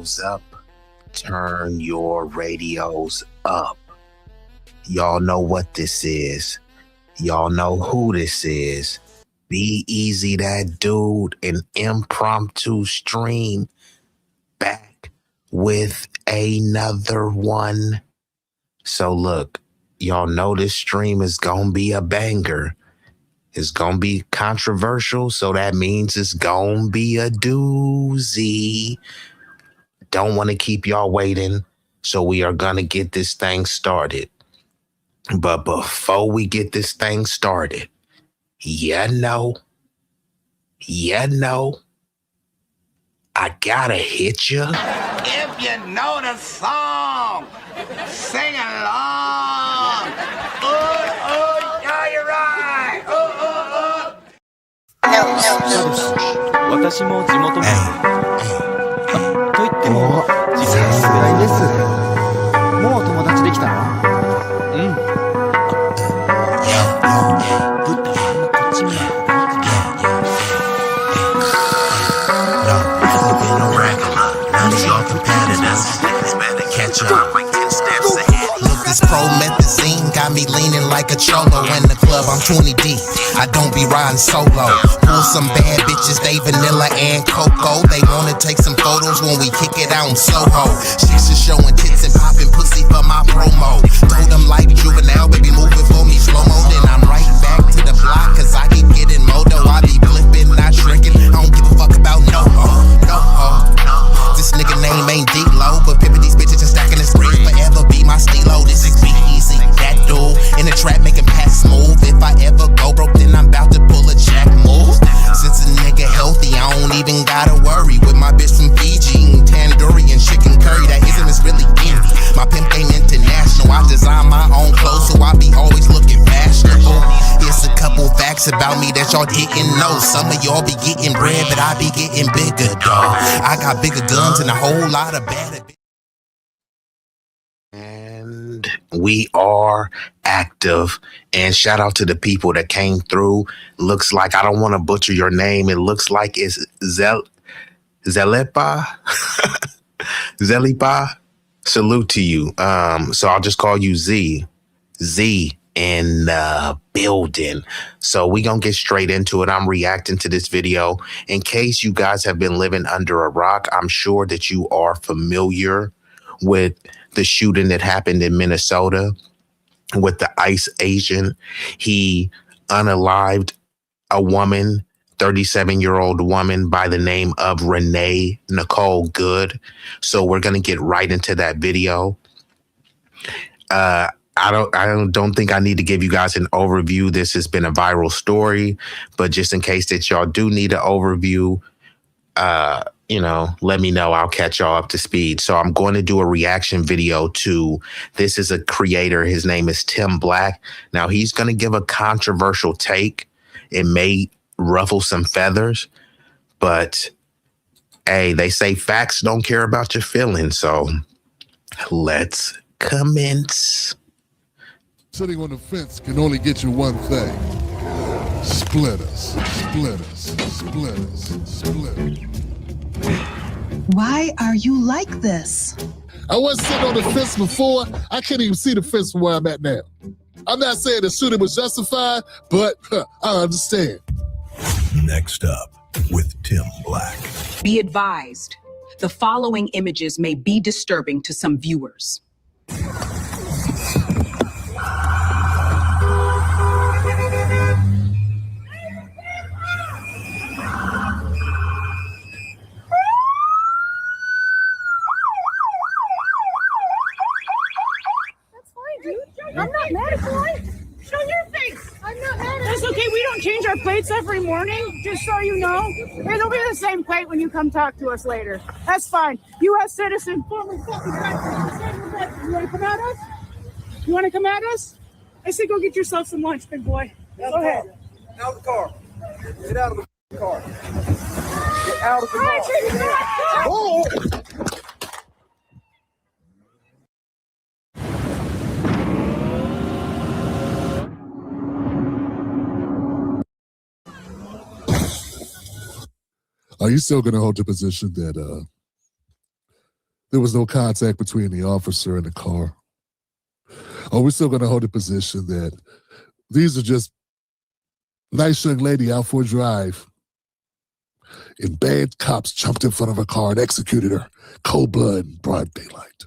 radios up. Turn your radios up. Y'all know what this is. Y'all know who this is. B-Eazy Dat Dude, an impromptu stream, back with another one. So look, y'all know this stream is gonna be a banger. It's gonna be controversial, so that means it's gonna be a doozy. Don't want to keep y'all waiting, so we are gonna get this thing started. But before we get this thing started, you know, I gotta hit you. If you know the song, sing along. Yeah, you're right. 私も地元民と言っても実際は世代です。もう友達できたの？うん。ぶったまんまこっち見ない。Your competitors better catch up like 10 steps ahead. Look, this promethazine got me leaning like a cholo in the club. I'm 20 deep. I don't be riding solo. Pull some bad bitches, they vanilla and cocoa. They wanna take some photos when we kick it out in Soho. Chicks are showing tits and popping pussy for my promo. Told them like juvenile, baby, move it for me slow mo. Then I'm right back to the block, cause I keep getting moto. I be flipping, not shrinking. I don't give a fuck about no. This nigga name ain't D-Lo, but pimpin' these bitches and stacking this bread forever be my stilo. This is B-Eazy Dat Dude in the trap making pass smooth. If I ever go broke, then I'm about to pull a jack move. Since a nigga healthy, I don't even gotta worry. With my bitch from Fiji, eating tandoori and chicken curry. That ism is really in me. My pimp game international. I design my own clothes, so I be always looking fashionable. Here's a couple facts about me that y'all didn't know. Some of y'all be getting bread, but I be getting bigger, dawg. I got bigger guns and a whole lot of bad. And we are active. And shout out to the people that came through. Looks like, I don't want to butcher your name. It looks like it's Zelipa. Zelipa. Salute to you. So I'll just call you Z. Z in the building. So we gonna get straight into it. I'm reacting to this video. In case you guys have been living under a rock, I'm sure that you are familiar with the shooting that happened in Minnesota with the ICE agent. He unalived a woman, 37-year-old woman by the name of Renee Nicole Good. So we're gonna get right into that video. I don't think I need to give you guys an overview. This has been a viral story, but just in case that y'all do need an overview, let me know. I'll catch y'all up to speed. So I'm going to do a reaction video to, this is a creator. His name is Tim Black. Now he's going to give a controversial take. It may ruffle some feathers, but hey, they say facts don't care about your feelings. So let's commence. Sitting on the fence can only get you one thing. Split us, split us, split us, split us. Why are you like this? I wasn't sitting on the fence before. I can't even see the fence from where I'm at now. I'm not saying the shooting was justified, but I understand. Next up with Tim Black. Be advised, the following images may be disturbing to some viewers. I'm not mad at Floyd. Show your face. I'm not mad at That's okay. We don't change our plates every morning, just so you know. It'll be the same plate when you come talk to us later. That's fine. U.S. citizen, former fucking president. You want to come at us? You want to come at us? I say go get yourself some lunch, big boy. Go ahead. Out of the car. Get out of the car. Get out of the car. Oh! Are you still going to hold your position that There was no contact between the officer and the car. We're still going to hold the position that these are just nice young lady out for a drive, and bad cops jumped in front of her car and executed her. Cold blood and broad daylight.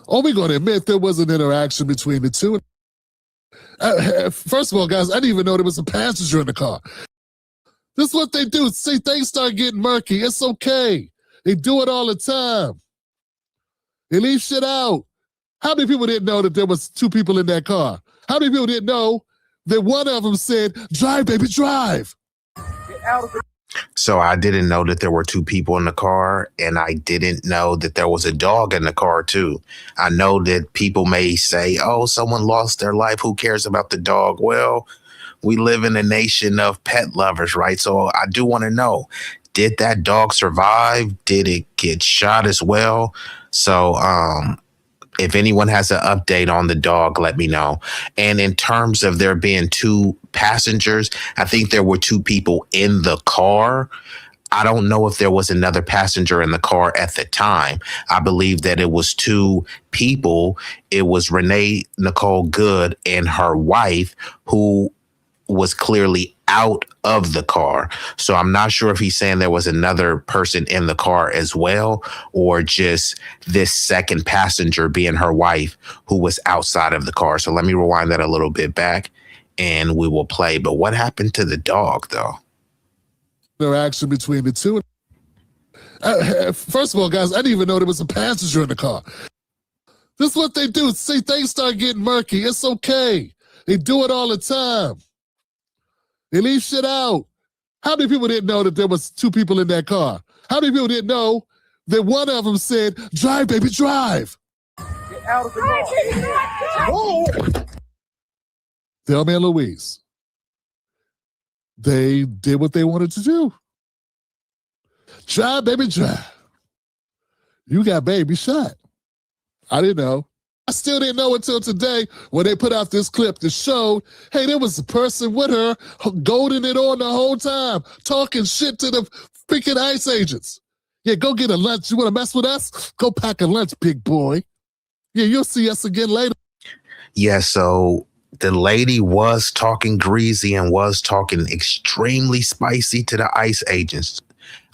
We're going to admit there was an interaction between the two. First of all, guys, I didn't even know there was a passenger in the car. This is what they do. See, things start getting murky. It's okay. They do it all the time. They leave shit out. How many people didn't know that there was two people in that car? How many people didn't know that one of them said, drive, baby, drive? Get out of the So I didn't know that there were two people in the car, and I didn't know that there was a dog in the car too. I know that people may say, oh, someone lost their life. Who cares about the dog? Well, we live in a nation of pet lovers, right? So I do want to know, did that dog survive? Did it get shot as well? So if anyone has an update on the dog, let me know. And in terms of there being two passengers, I think there were two people in the car. I don't know if there was another passenger in the car at the time. I believe that it was two people. It was Renee Nicole Good and her wife, who was clearly out of the car. So I'm not sure if he's saying there was another person in the car as well, or just this second passenger being her wife who was outside of the car. So let me rewind that a little bit back and we will play. But what happened to the dog, though? Interaction between the two. First of all, guys, I didn't even know there was a passenger in the car. This is what they do. See, things start getting murky. It's okay. They do it all the time. They leave shit out. How many people didn't know that there was two people in that car? How many people didn't know that one of them said, drive, baby, drive? Get out of the car. Oh. Thelma and Louise. They did what they wanted to do. Drive, baby, drive. You got baby shot. I didn't know. I still didn't know until today when they put out this clip that showed, hey, there was a person with her goading it on the whole time, talking shit to the freaking ICE agents. Yeah, go get a lunch. You want to mess with us? Go pack a lunch, big boy. Yeah, you'll see us again later. Yeah, so the lady was talking greasy and was talking extremely spicy to the ICE agents.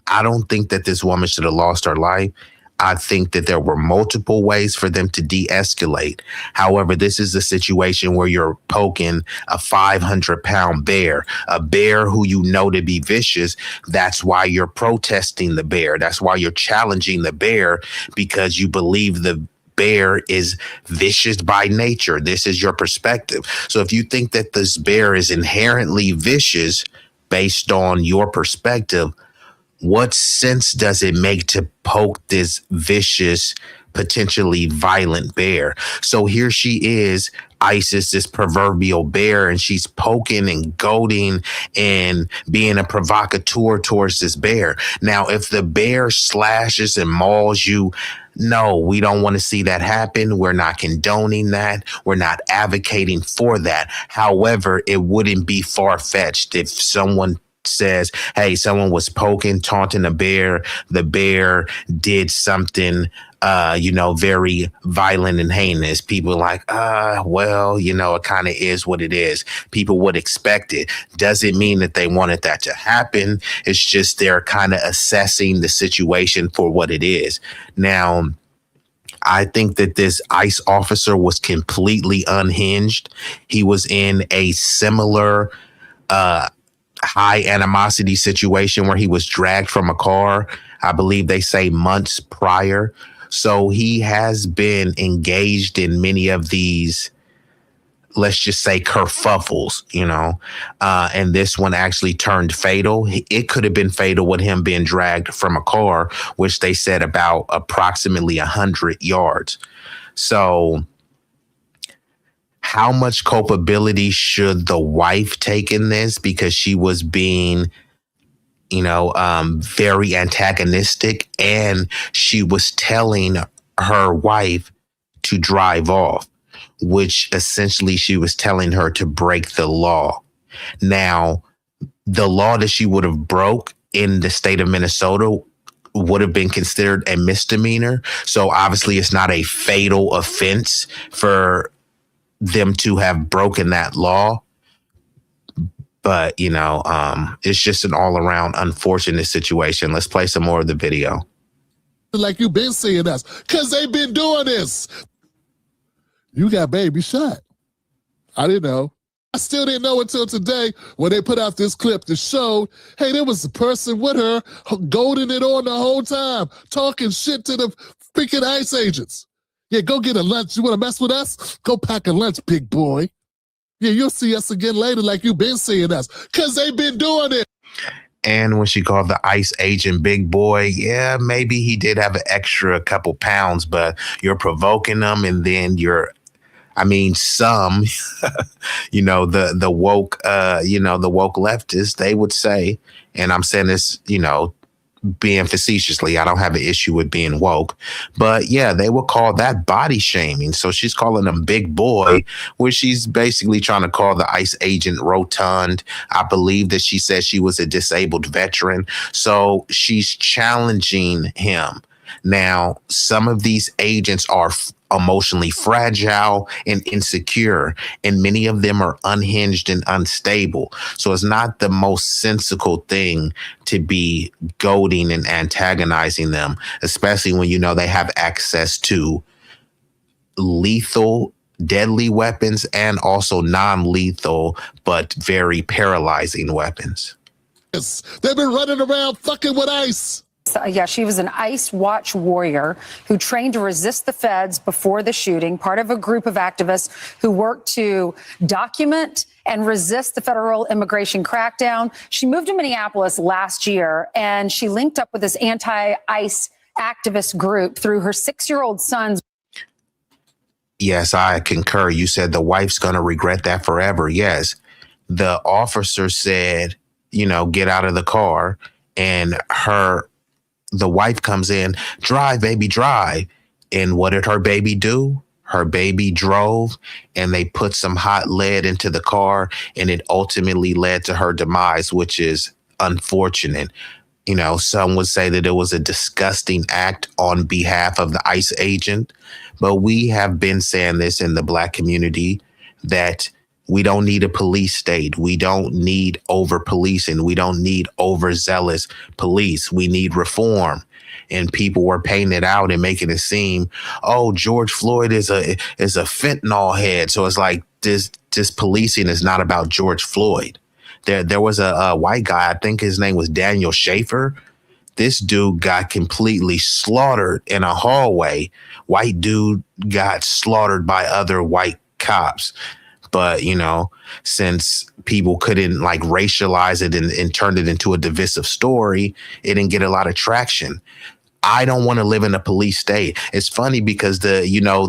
I don't think that this woman should have lost her life. I think that there were multiple ways for them to de-escalate. However, this is a situation where you're poking a 500-pound bear, a bear who you know to be vicious. That's why you're protesting the bear. That's why you're challenging the bear, because you believe the bear is vicious by nature. This is your perspective. So if you think that this bear is inherently vicious based on your perspective, what sense does it make to poke this vicious, potentially violent bear? So here she is, Isis, this proverbial bear, and she's poking and goading and being a provocateur towards this bear. Now, if the bear slashes and mauls you, no, we don't want to see that happen. We're not condoning that. We're not advocating for that. However, it wouldn't be far-fetched if someone says, hey, someone was poking, taunting a bear. The bear did something, very violent and heinous. People are like, it kind of is what it is. People would expect it. Doesn't mean that they wanted that to happen. It's just they're kind of assessing the situation for what it is. Now, I think that this ICE officer was completely unhinged. He was in a similar high animosity situation where he was dragged from a car, I believe they say months prior. So he has been engaged in many of these, let's just say, kerfuffles, and this one actually turned fatal. It could have been fatal with him being dragged from a car, which they said about approximately 100 yards. So how much culpability should the wife take in this? Because she was being, very antagonistic, and she was telling her wife to drive off, which essentially she was telling her to break the law. Now, the law that she would have broke in the state of Minnesota would have been considered a misdemeanor. So obviously it's not a fatal offense for them to have broken that law. But, it's just an all around unfortunate situation. Let's play some more of the video. Like you've been seeing us, because they've been doing this. You got baby shot. I didn't know. I still didn't know until today when they put out this clip that showed, hey, there was a person with her goading it on the whole time, talking shit to the freaking ICE agents. Yeah, go get a lunch. You want to mess with us? Go pack a lunch, big boy. Yeah, you'll see us again later like you've been seeing us, because they've been doing it. And when she called the ICE agent big boy, yeah, maybe he did have an extra couple pounds, but you're provoking them, and then some, the woke, the woke leftists, they would say, and I'm saying this, being facetiously, I don't have an issue with being woke, but yeah, they would call that body shaming. So she's calling him big boy, where she's basically trying to call the ICE agent rotund. I believe that she said she was a disabled veteran. So she's challenging him. Now, some of these agents are emotionally fragile and insecure, and many of them are unhinged and unstable. So it's not the most sensical thing to be goading and antagonizing them, especially when they have access to lethal, deadly weapons and also non-lethal but very paralyzing weapons. Yes, they've been running around fucking with ICE. Yeah, she was an ICE watch warrior who trained to resist the feds before the shooting, part of a group of activists who worked to document and resist the federal immigration crackdown. She moved to Minneapolis last year, and she linked up with this anti-ICE activist group through her 6-year-old son's. Yes, I concur. You said the wife's going to regret that forever. Yes. The officer said, get out of the car, and the wife comes in, drive, baby, drive. And what did her baby do? Her baby drove, and they put some hot lead into the car, and it ultimately led to her demise, which is unfortunate. Some would say that it was a disgusting act on behalf of the ICE agent, but we have been saying this in the Black community that we don't need a police state. We don't need over-policing. We don't need overzealous police. We need reform. And people were painting it out and making it seem, oh, George Floyd is a fentanyl head. So it's like this policing is not about George Floyd. There was a white guy, I think his name was Daniel Schaefer. This dude got completely slaughtered in a hallway. White dude got slaughtered by other white cops. But, since people couldn't racialize it and turn it into a divisive story, it didn't get a lot of traction. I don't want to live in a police state. It's funny because the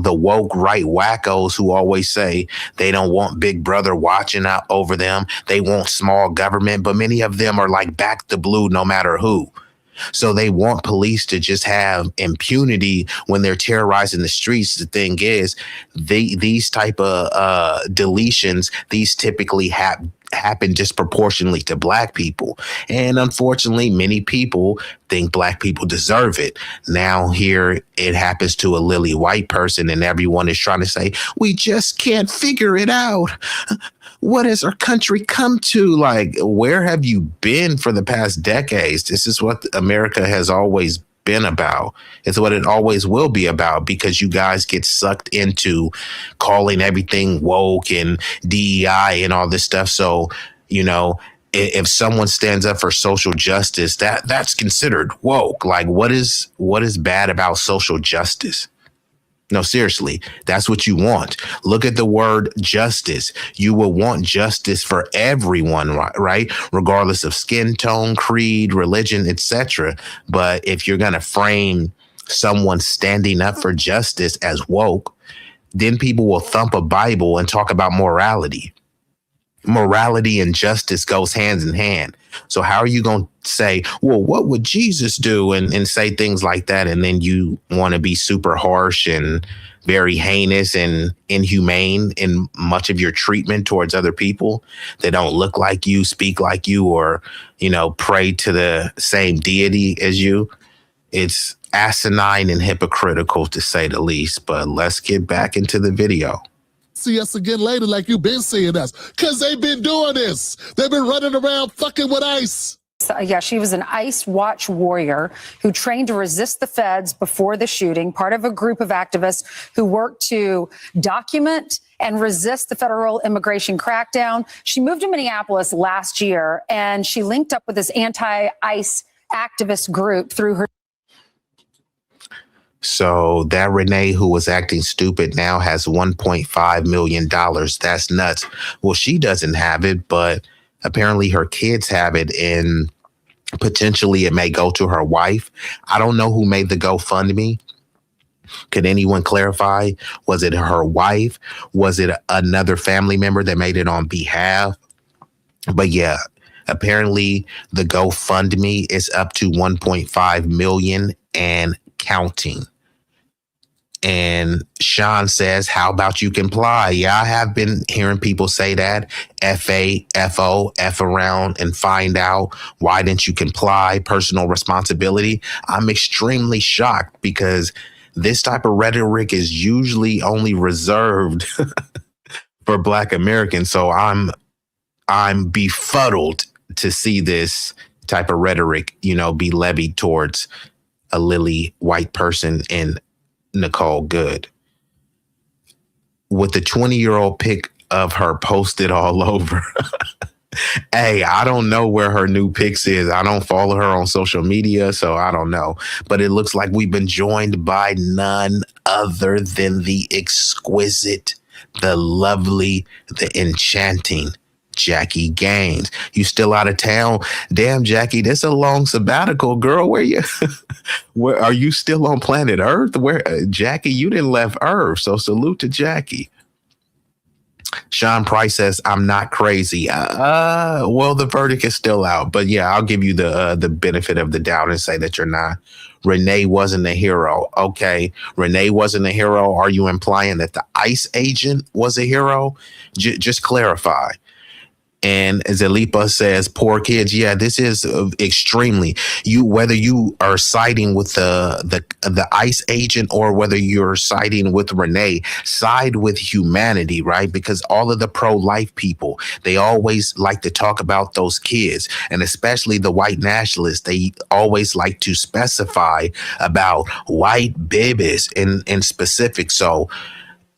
woke right wackos who always say they don't want Big Brother watching out over them. They want small government, but many of them are back the blue no matter who. So they want police to just have impunity when they're terrorizing the streets. The thing is, these type of deletions, these typically happen disproportionately to Black people. And unfortunately, many people think Black people deserve it. Now here it happens to a lily white person, and everyone is trying to say, we just can't figure it out. What has our country come to? Where have you been for the past decades? This is what America has always been about. It's what it always will be about, because you guys get sucked into calling everything woke and DEI and all this stuff. So, if someone stands up for social justice, that's considered woke. What is bad about social justice? No, seriously, that's what you want. Look at the word justice. You will want justice for everyone, right? Regardless of skin tone, creed, religion, etc. But if you're going to frame someone standing up for justice as woke, then people will thump a Bible and talk about morality. Morality and justice goes hand in hand. So how are you going to say, well, what would Jesus do? And say things like that. And then you want to be super harsh and very heinous and inhumane in much of your treatment towards other people that don't look like you, speak like you, or, pray to the same deity as you. It's asinine and hypocritical to say the least, but let's get back into the video. See us again later like you've been seeing us, because they've been doing this. They've been running around fucking with ICE. Yeah, she was an ICE watch warrior who trained to resist the feds before the shooting, part of a group of activists who worked to document and resist the federal immigration crackdown. She moved to Minneapolis last year, and she linked up with this anti-ICE activist group through her. So that Renee, who was acting stupid, now has $1.5 million. That's nuts. Well, she doesn't have it, but apparently her kids have it, and potentially it may go to her wife. I don't know who made the GoFundMe. Could anyone clarify? Was it her wife? Was it another family member that made it on behalf? But yeah, apparently the GoFundMe is up to 1.5 million and counting. And Sean says, how about you comply? Yeah, I have been hearing people say that. FAFO, F around and find out. Why didn't you comply? Personal responsibility. I'm extremely shocked because this type of rhetoric is usually only reserved for Black Americans. So I'm befuddled to see this type of rhetoric, be levied towards a lily white person in Nicole Good, with the 20-year-old pic of her posted all over. Hey, I don't know where her new pics is. I don't follow her on social media, so I don't know. But it looks like we've been joined by none other than the exquisite, the lovely, the enchanting Jackie Gaines. You still out of town? Damn, Jackie, this a long sabbatical, girl. Where you? Where are you still on planet Earth? Where, Jackie? You didn't left Earth, so salute to Jackie. Sean Price says, I'm not crazy. Well, the verdict is still out, but yeah, I'll give you the benefit of the doubt and say that you're not. Renee wasn't a hero. Okay, Renee wasn't a hero. Are you implying that the ICE agent was a hero? Just clarify. And Zalipa says, poor kids. Yeah, this is extremely, whether you are siding with the ICE agent or whether you're siding with Renee, side with humanity, right? Because all of the pro-life people, they always like to talk about those kids, and especially the white nationalists. They always like to specify about white babies in specific. So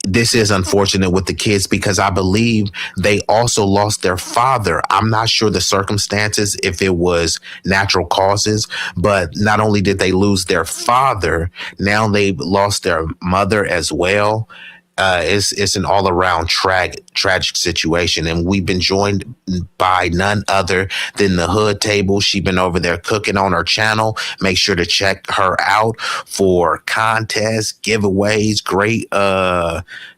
this is unfortunate with the kids because I believe they also lost their father. I'm not sure the circumstances, if it was natural causes, but not only did they lose their father, now they've lost their mother as well. It's an all around tragic situation. And we've been joined by none other than the Hood Table. She's been over there cooking on her channel. Make sure to check her out for contests, giveaways, great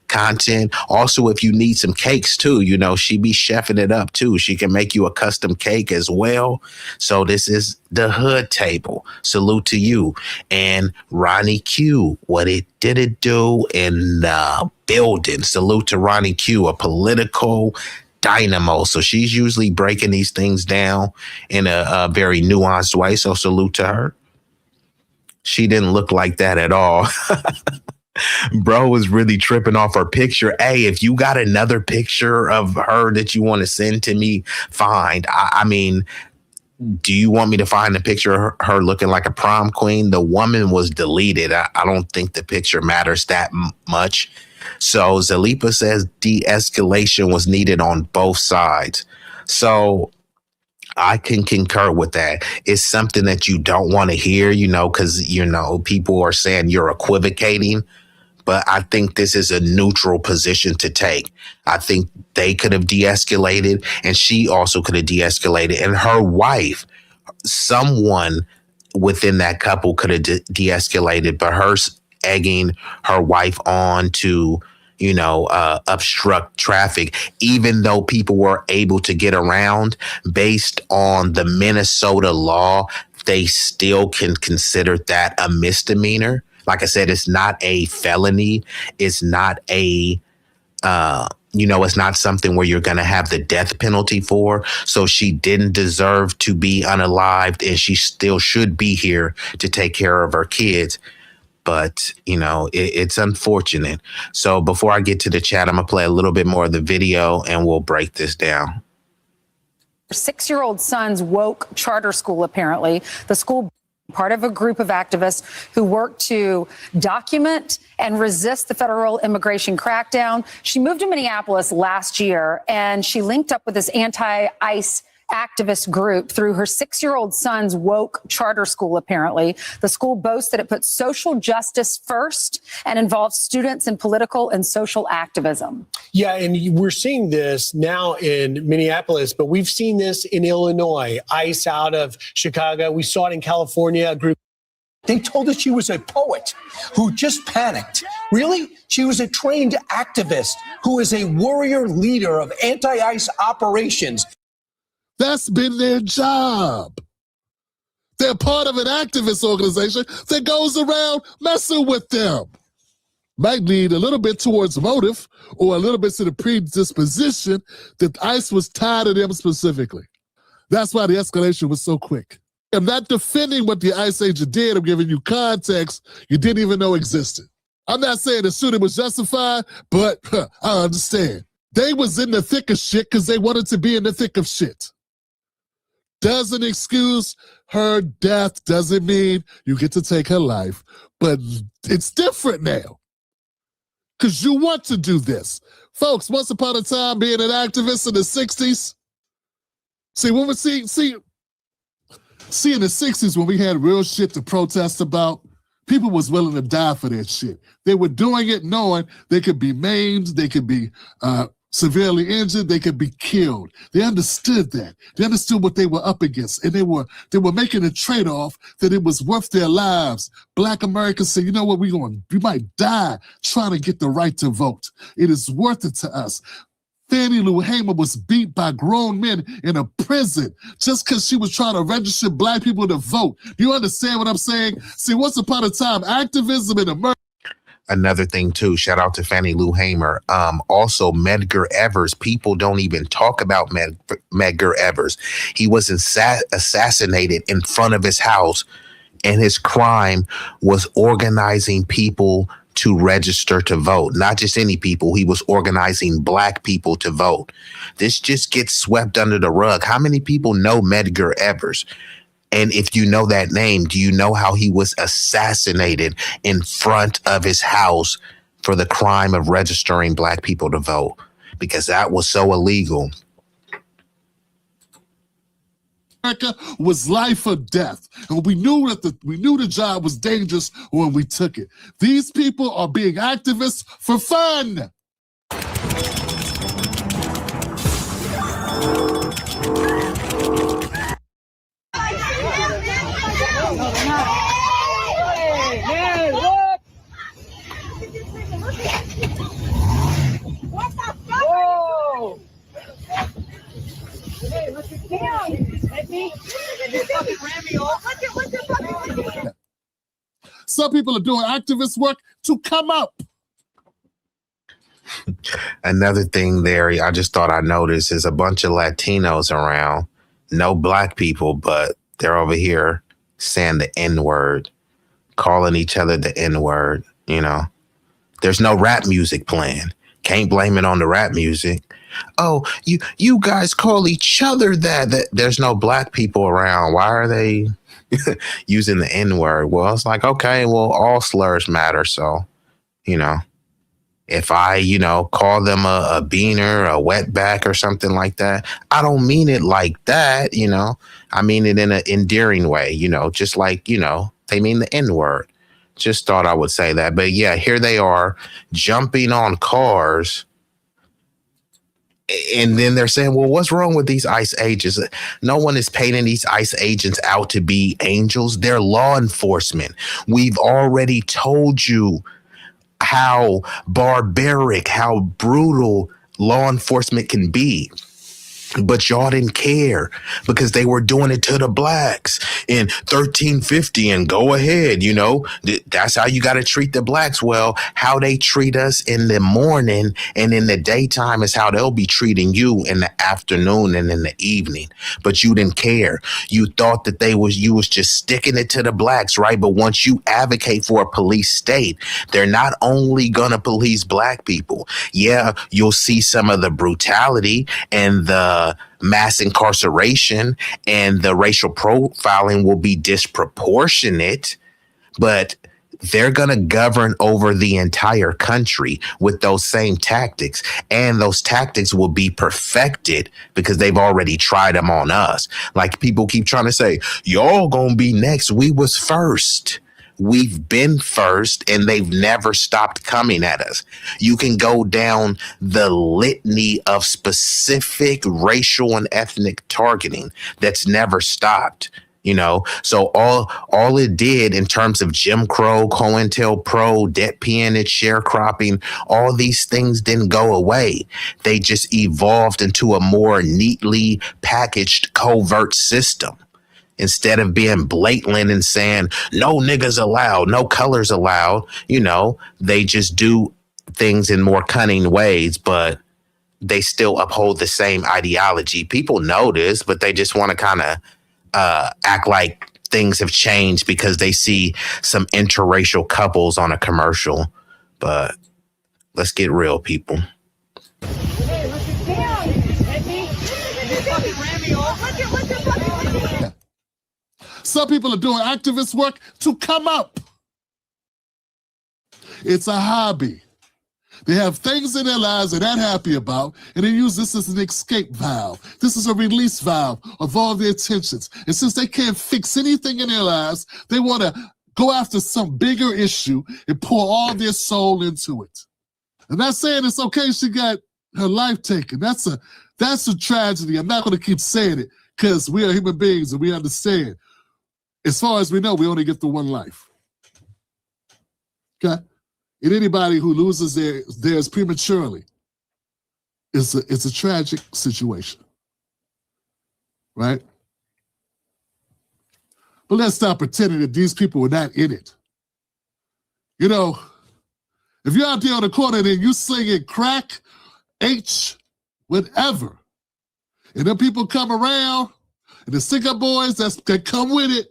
content. Also, if you need some cakes too, she be chefing it up too. She can make you a custom cake as well. So this is the Hood Table. Salute to you. And Ronnie Q, what it do in the building. Salute to Ronnie Q, a political dynamo. So she's usually breaking these things down in a very nuanced way. So salute to her. She didn't look like that at all. Bro was really tripping off her picture. Hey, if you got another picture of her that you want to send to me, fine. I mean, do you want me to find a picture of her looking like a prom queen? The woman was deleted. I don't think the picture matters that much. So Zalipa says de-escalation was needed on both sides. So I can concur with that. It's something that you don't want to hear, because, people are saying you're equivocating. But I think this is a neutral position to take. I think they could have de-escalated, and she also could have de-escalated. And her wife, someone within that couple could have de-escalated, but her egging her wife on to, obstruct traffic, even though people were able to get around based on the Minnesota law, they still can consider that a misdemeanor. Like I said, it's not a felony. It's not a it's not something where you're going to have the death penalty for. So she didn't deserve to be unalived, and she still should be here to take care of her kids. But, it's unfortunate. So before I get to the chat, I'm going to play a little bit more of the video and we'll break this down. 6-year-old son's woke charter school, apparently. The school, part of a group of activists who work to document and resist the federal immigration crackdown. She moved to Minneapolis last year, and she linked up with this anti-ICE activist group through her 6-year-old son's woke charter school, apparently. The school boasts that it puts social justice first and involves students in political and social activism. Yeah, and we're seeing this now in Minneapolis, but we've seen this in Illinois, ICE out of Chicago. We saw it in California, a group. They told us she was a poet who just panicked. Really? She was a trained activist who is a warrior leader of anti-ICE operations. That's been their job. They're part of an activist organization that goes around messing with them. Might lead a little bit towards motive or a little bit to the predisposition that ICE was tied to them specifically. That's why the escalation was so quick. I'm not defending what the ICE agent did. I'm giving you context you didn't even know existed. I'm not saying the shooting was justified, but I understand. They was in the thick of shit because they wanted to be in the thick of shit. Doesn't excuse her death, doesn't mean you get to take her life, but it's different now because you want to do this. Folks, once upon a time being an activist in the 60s, when we see in the 60s when we had real shit to protest about, people was willing to die for that shit. They were doing it knowing they could be maimed, they could be severely injured, they could be killed. They understood that. They understood what they were up against, and they were making a trade-off that it was worth their lives. Black Americans say, you know what, we might die trying to get the right to vote. It is worth it to us. Fannie Lou Hamer was beat by grown men in a prison just because she was trying to register black people to vote. Do you understand what I'm saying? See, once upon a time, activism in America. Another thing too, shout out to Fannie Lou Hamer. Also, Medgar Evers. People don't even talk about Medgar Evers. He was assassinated in front of his house, and his crime was organizing people to register to vote. Not just any people. He was organizing black people to vote. This just gets swept under the rug. How many people know Medgar Evers? And if you know that name, do you know how he was assassinated in front of his house for the crime of registering black people to vote? Because that was so illegal. America was life or death, and we knew the job was dangerous when we took it. These people are being activists for fun. Some people are doing activist work to come up. Another thing there, I just thought I noticed is a bunch of Latinos around. No black people, but they're over here saying the N-word, calling each other the N-word, There's no rap music playing. Can't blame it on the rap music. Oh, you guys call each other that. There's no black people around. Why are they using the N-word? Well, it's like, okay, well, all slurs matter. So, if I, call them a beaner, a wetback or something like that, I don't mean it like that, I mean it in an endearing way, just like, they mean the N-word. Just thought I would say that. But yeah, here they are jumping on cars. And then they're saying, well, what's wrong with these ICE agents? No one is painting these ICE agents out to be angels. They're law enforcement. We've already told you how barbaric, how brutal law enforcement can be. But y'all didn't care because they were doing it to the blacks in 1350 and go ahead, you know, that's how you got to treat the blacks. Well, how they treat us in the morning and in the daytime is how they'll be treating you in the afternoon and in the evening. But you didn't care. You thought that you was just sticking it to the blacks, right? But once you advocate for a police state, they're not only going to police black people. Yeah, you'll see some of the brutality and the mass incarceration and the racial profiling will be disproportionate, but they're going to govern over the entire country with those same tactics. And those tactics will be perfected because they've already tried them on us. Like people keep trying to say, y'all going to be next. We was first. We've been first and they've never stopped coming at us. You can go down the litany of specific racial and ethnic targeting that's never stopped. You know, so all it did in terms of Jim Crow, COINTELPRO, debt peonage, sharecropping, all these things didn't go away. They just evolved into a more neatly packaged covert system. Instead of being blatant and saying, no niggas allowed, no colors allowed, you know, they just do things in more cunning ways, but they still uphold the same ideology. People know this, but they just want to kind of act like things have changed because they see some interracial couples on a commercial. But let's get real, people. Some people are doing activist work to come up. It's a hobby. They have things in their lives they're not happy about, and they use this as an escape valve. This is a release valve of all their tensions. And since they can't fix anything in their lives, they want to go after some bigger issue and pour all their soul into it. I'm not saying it's okay she got her life taken. That's a tragedy. I'm not going to keep saying it because we are human beings and we understand. As far as we know, we only get the one life. Okay? And anybody who loses theirs prematurely, it's a tragic situation. Right? But let's stop pretending that these people were not in it. You know, if you're out there on the corner and you singing crack, H, whatever, and then people come around, and the stick-up boys that come with it,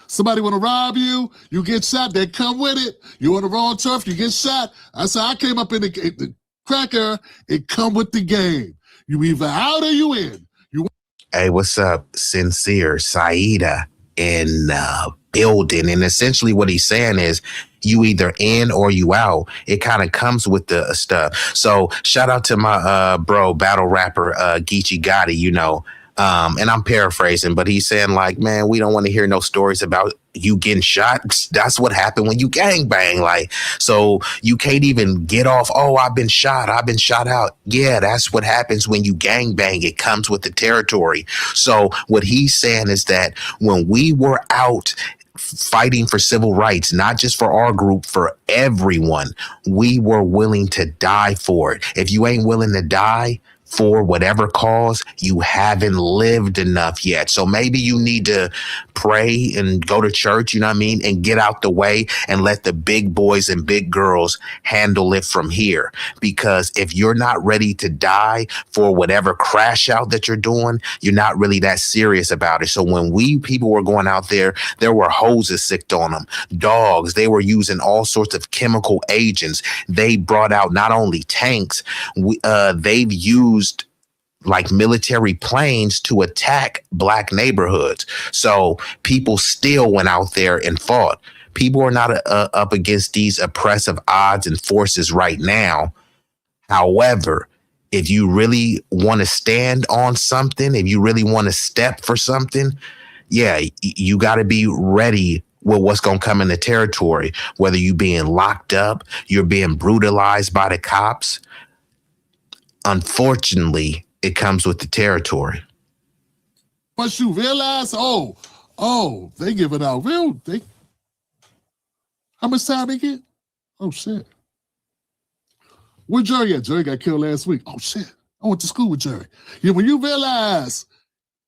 Somebody want to rob you, you get shot, they come with it. You on the wrong turf, you get shot. I came up in the cracker, it come with the game. You either out or you in. Hey, what's up? Sincere Saida in building. And essentially what he's saying is you either in or you out. It kind of comes with the stuff. So shout out to my bro, battle rapper Geechee Gotti, you know. And I'm paraphrasing, but he's saying like, man, we don't want to hear no stories about you getting shot. That's what happened when you gangbang. Like, so you can't even get off, oh, I've been shot out. Yeah, that's what happens when you gangbang. It comes with the territory. So what he's saying is that when we were out fighting for civil rights, not just for our group, for everyone, we were willing to die for it. If you ain't willing to die for whatever cause, you haven't lived enough yet. So maybe you need to pray and go to church, you know what I mean, and get out the way and let the big boys and big girls handle it from here. Because if you're not ready to die for whatever crash out that you're doing, you're not really that serious about it. So when people were going out there were hoses sicked on them, dogs, they were using all sorts of chemical agents. They brought out not only tanks, they've used like military planes to attack black neighborhoods. So people still went out there and fought. People are not up against these oppressive odds and forces right now. However, if you really want to stand on something, if you really want to step for something, yeah, you got to be ready with what's going to come in the territory, whether you being locked up, you're being brutalized by the cops. Unfortunately, it comes with the territory. Once you realize, they give it out real. How much time they get? Oh, shit. Where Jerry at? Jerry got killed last week. Oh, shit. I went to school with Jerry. Yeah, when you realize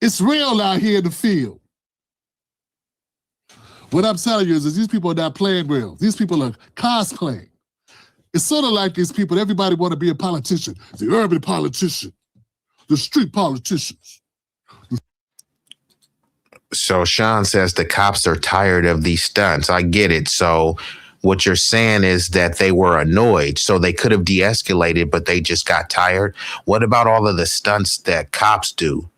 it's real out here in the field, what I'm telling you is these people are not playing real. These people are cosplaying. It's sort of like these people, everybody want to be a politician. The urban politician, the street politicians. So Sean says the cops are tired of these stunts. I get it. So what you're saying is that they were annoyed. So they could have de-escalated, but they just got tired. What about all of the stunts that cops do?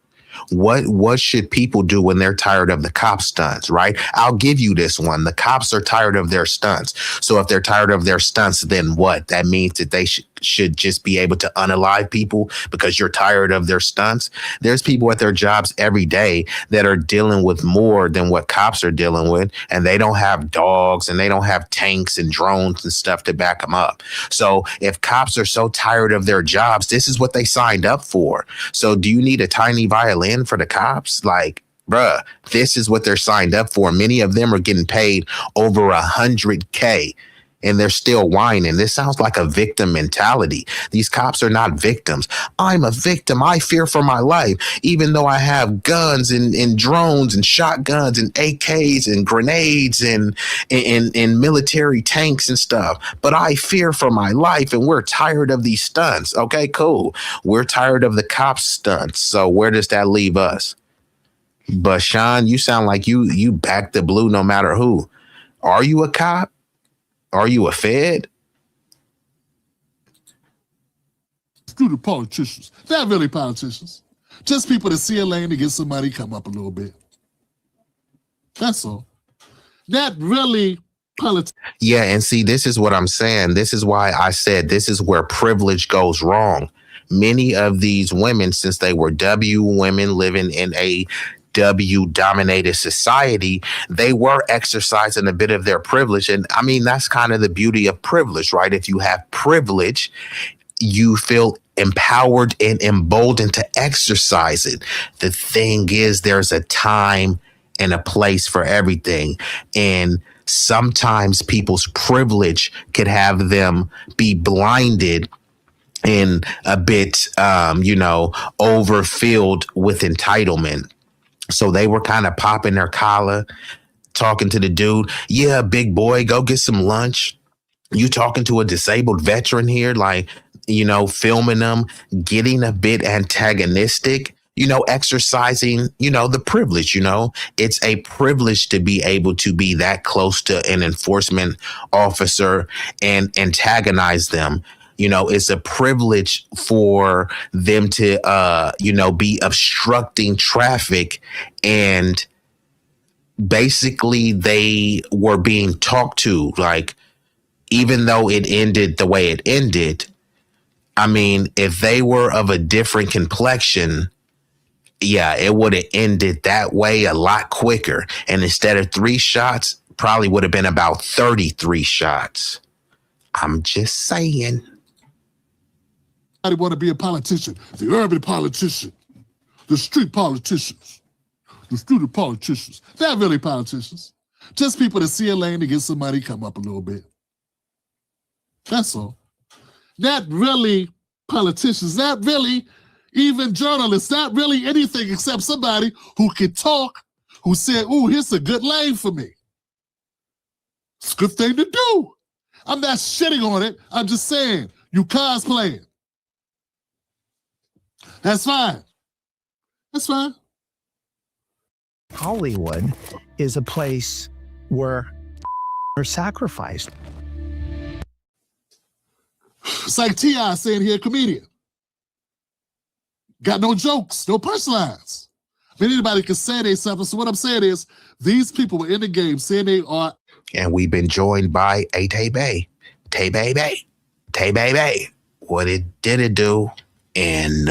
What should people do when they're tired of the cop stunts, right? I'll give you this one. The cops are tired of their stunts. So if they're tired of their stunts, then what? That means that they should just be able to unalive people because you're tired of their stunts. There's people at their jobs every day that are dealing with more than what cops are dealing with, and they don't have dogs and they don't have tanks and drones and stuff to back them up. So if cops are so tired of their jobs, this is what they signed up for. So do you need a tiny violin for the cops? Like, bruh, this is what they're signed up for. Many of them are getting paid over $100K. And they're still whining. This sounds like a victim mentality. These cops are not victims. I'm a victim. I fear for my life, even though I have guns and drones and shotguns and AKs and grenades and military tanks and stuff. But I fear for my life, and we're tired of these stunts. Okay, cool. We're tired of the cops' stunts. So where does that leave us? But Sean, you sound like you back the blue no matter who. Are you a cop? Are you a Fed? Screw the politicians. They're not really politicians. Just people that see a lane to get somebody come up a little bit. That's all. Not really politics. Yeah, and see, this is what I'm saying. This is why I said this is where privilege goes wrong. Many of these women, since they were W women living in a W-dominated society, they were exercising a bit of their privilege. And I mean, that's kind of the beauty of privilege, right? If you have privilege, you feel empowered and emboldened to exercise it. The thing is, there's a time and a place for everything. And sometimes people's privilege could have them be blinded and a bit, overfilled with entitlement. So they were kind of popping their collar, talking to the dude. Yeah, big boy, go get some lunch. You talking to a disabled veteran here, like, filming them, getting a bit antagonistic, exercising, the privilege, it's a privilege to be able to be that close to an enforcement officer and antagonize them. It's a privilege for them to, be obstructing traffic. And basically they were being talked to, like, even though it ended the way it ended, I mean, if they were of a different complexion, yeah, it would have ended that way a lot quicker. And instead of 3 shots, probably would have been about 33 shots. I'm just saying. I want to be a politician, the urban politician, the street politicians, the student politicians. They're not really politicians. Just people that see a lane to get somebody come up a little bit. That's all. Not really politicians, not really even journalists, not really anything except somebody who can talk, who said, ooh, here's a good lane for me. It's a good thing to do. I'm not shitting on it. I'm just saying, you cosplaying. That's fine. That's fine. Hollywood is a place where are sacrificed. It's like T.I. saying here, comedian. Got no jokes, no punchlines. I mean, anybody can say they something. So what I'm saying is, these people were in the game saying they are. And we've been joined by a Tay-Bay. Tay-Baby. Tay-Baby. What it did it do in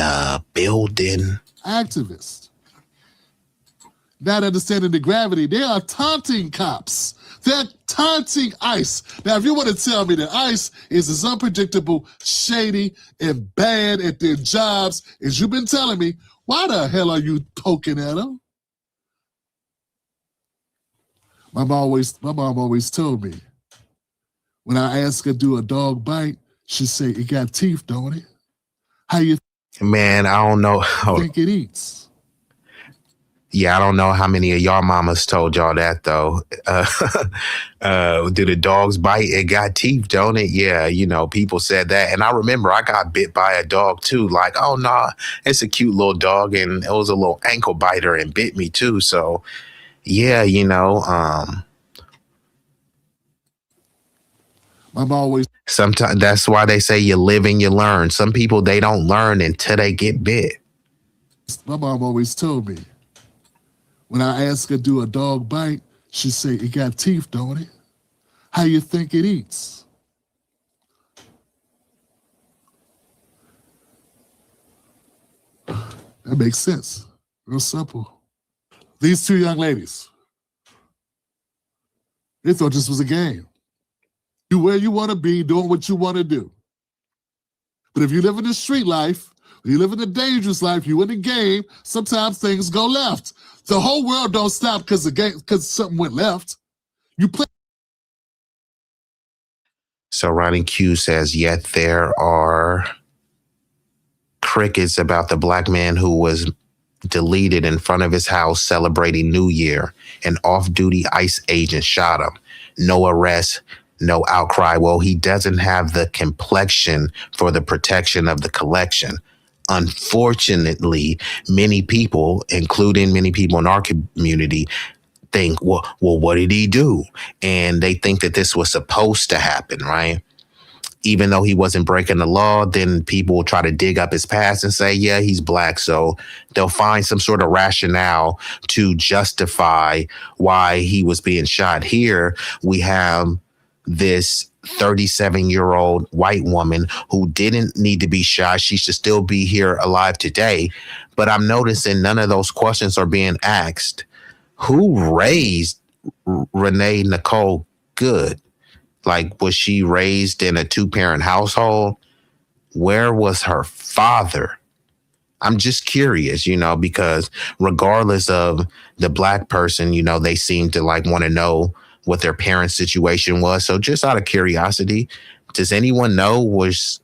building? Activists. Not understanding the gravity. They are taunting cops. They're taunting ICE. Now, if you want to tell me that ICE is as unpredictable, shady, and bad at their jobs as you've been telling me, why the hell are you poking at them? My mom always told me, when I ask her to do a dog bite, She said, it got teeth, don't it? How you Man, I don't know. think it eats? Yeah, I don't know how many of y'all mamas told y'all that though. Do the dogs bite? It got teeth, don't it? Yeah, you know, people said that. And I remember I got bit by a dog too. Like, oh no, it's a cute little dog, and it was a little ankle biter and bit me too. So yeah, you know, Mom always sometimes that's why they say you live and you learn. Some people, they don't learn until they get bit. My mom always told me, when I ask her, do a dog bite? She say, it got teeth, don't it? How you think it eats? That makes sense. Real simple. These two young ladies, they thought this was a game. You where you want to be, doing what you want to do. But if you live in the street life, you live in the dangerous life, you in the game, sometimes things go left. The whole world don't stop because something went left. You play. So Ronnie Q says, yet there are crickets about the black man who was deleted in front of his house celebrating New Year. An off-duty ICE agent shot him. No arrest, no outcry. Well, he doesn't have the complexion for the protection of the collection. Unfortunately, many people, including many people in our community, think, well, what did he do? And they think that this was supposed to happen, right? Even though he wasn't breaking the law, then people will try to dig up his past and say, yeah, he's black. So they'll find some sort of rationale to justify why he was being shot. Here we have this 37-year-old white woman who didn't need to be shot. She should still be here alive today. But I'm noticing none of those questions are being asked. Who raised Renee Nicole Good? Like, was she raised in a 2-parent household? Where was her father? I'm just curious, you know, because regardless of the black person, you know, they seem to like want to know what their parents' situation was. So just out of curiosity, does anyone know, was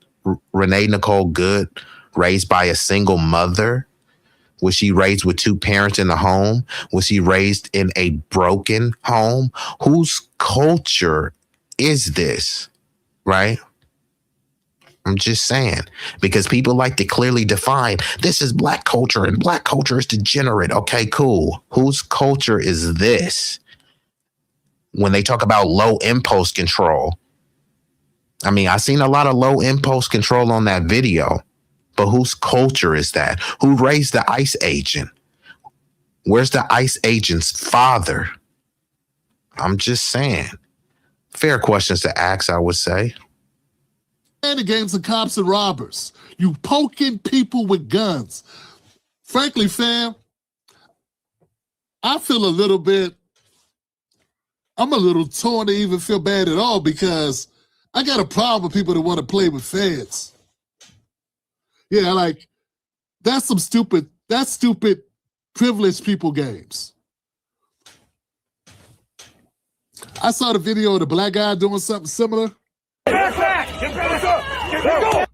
Renee Nicole Good raised by a single mother? Was she raised with 2 parents in the home? Was she raised in a broken home? Whose culture is this, right? I'm just saying, because people like to clearly define this is black culture and black culture is degenerate. Okay, cool. Whose culture is this? When they talk about low impulse control, I mean, I seen a lot of low impulse control on that video, but whose culture is that? Who raised the ICE agent? Where's the ICE agent's father? I'm just saying. Fair questions to ask, I would say. And against the cops and robbers. You poking people with guns. Frankly, fam, I feel I'm a little torn to even feel bad at all, because I got a problem with people that want to play with feds. Yeah, like, that's stupid privileged people games. I saw the video of the black guy doing something similar. But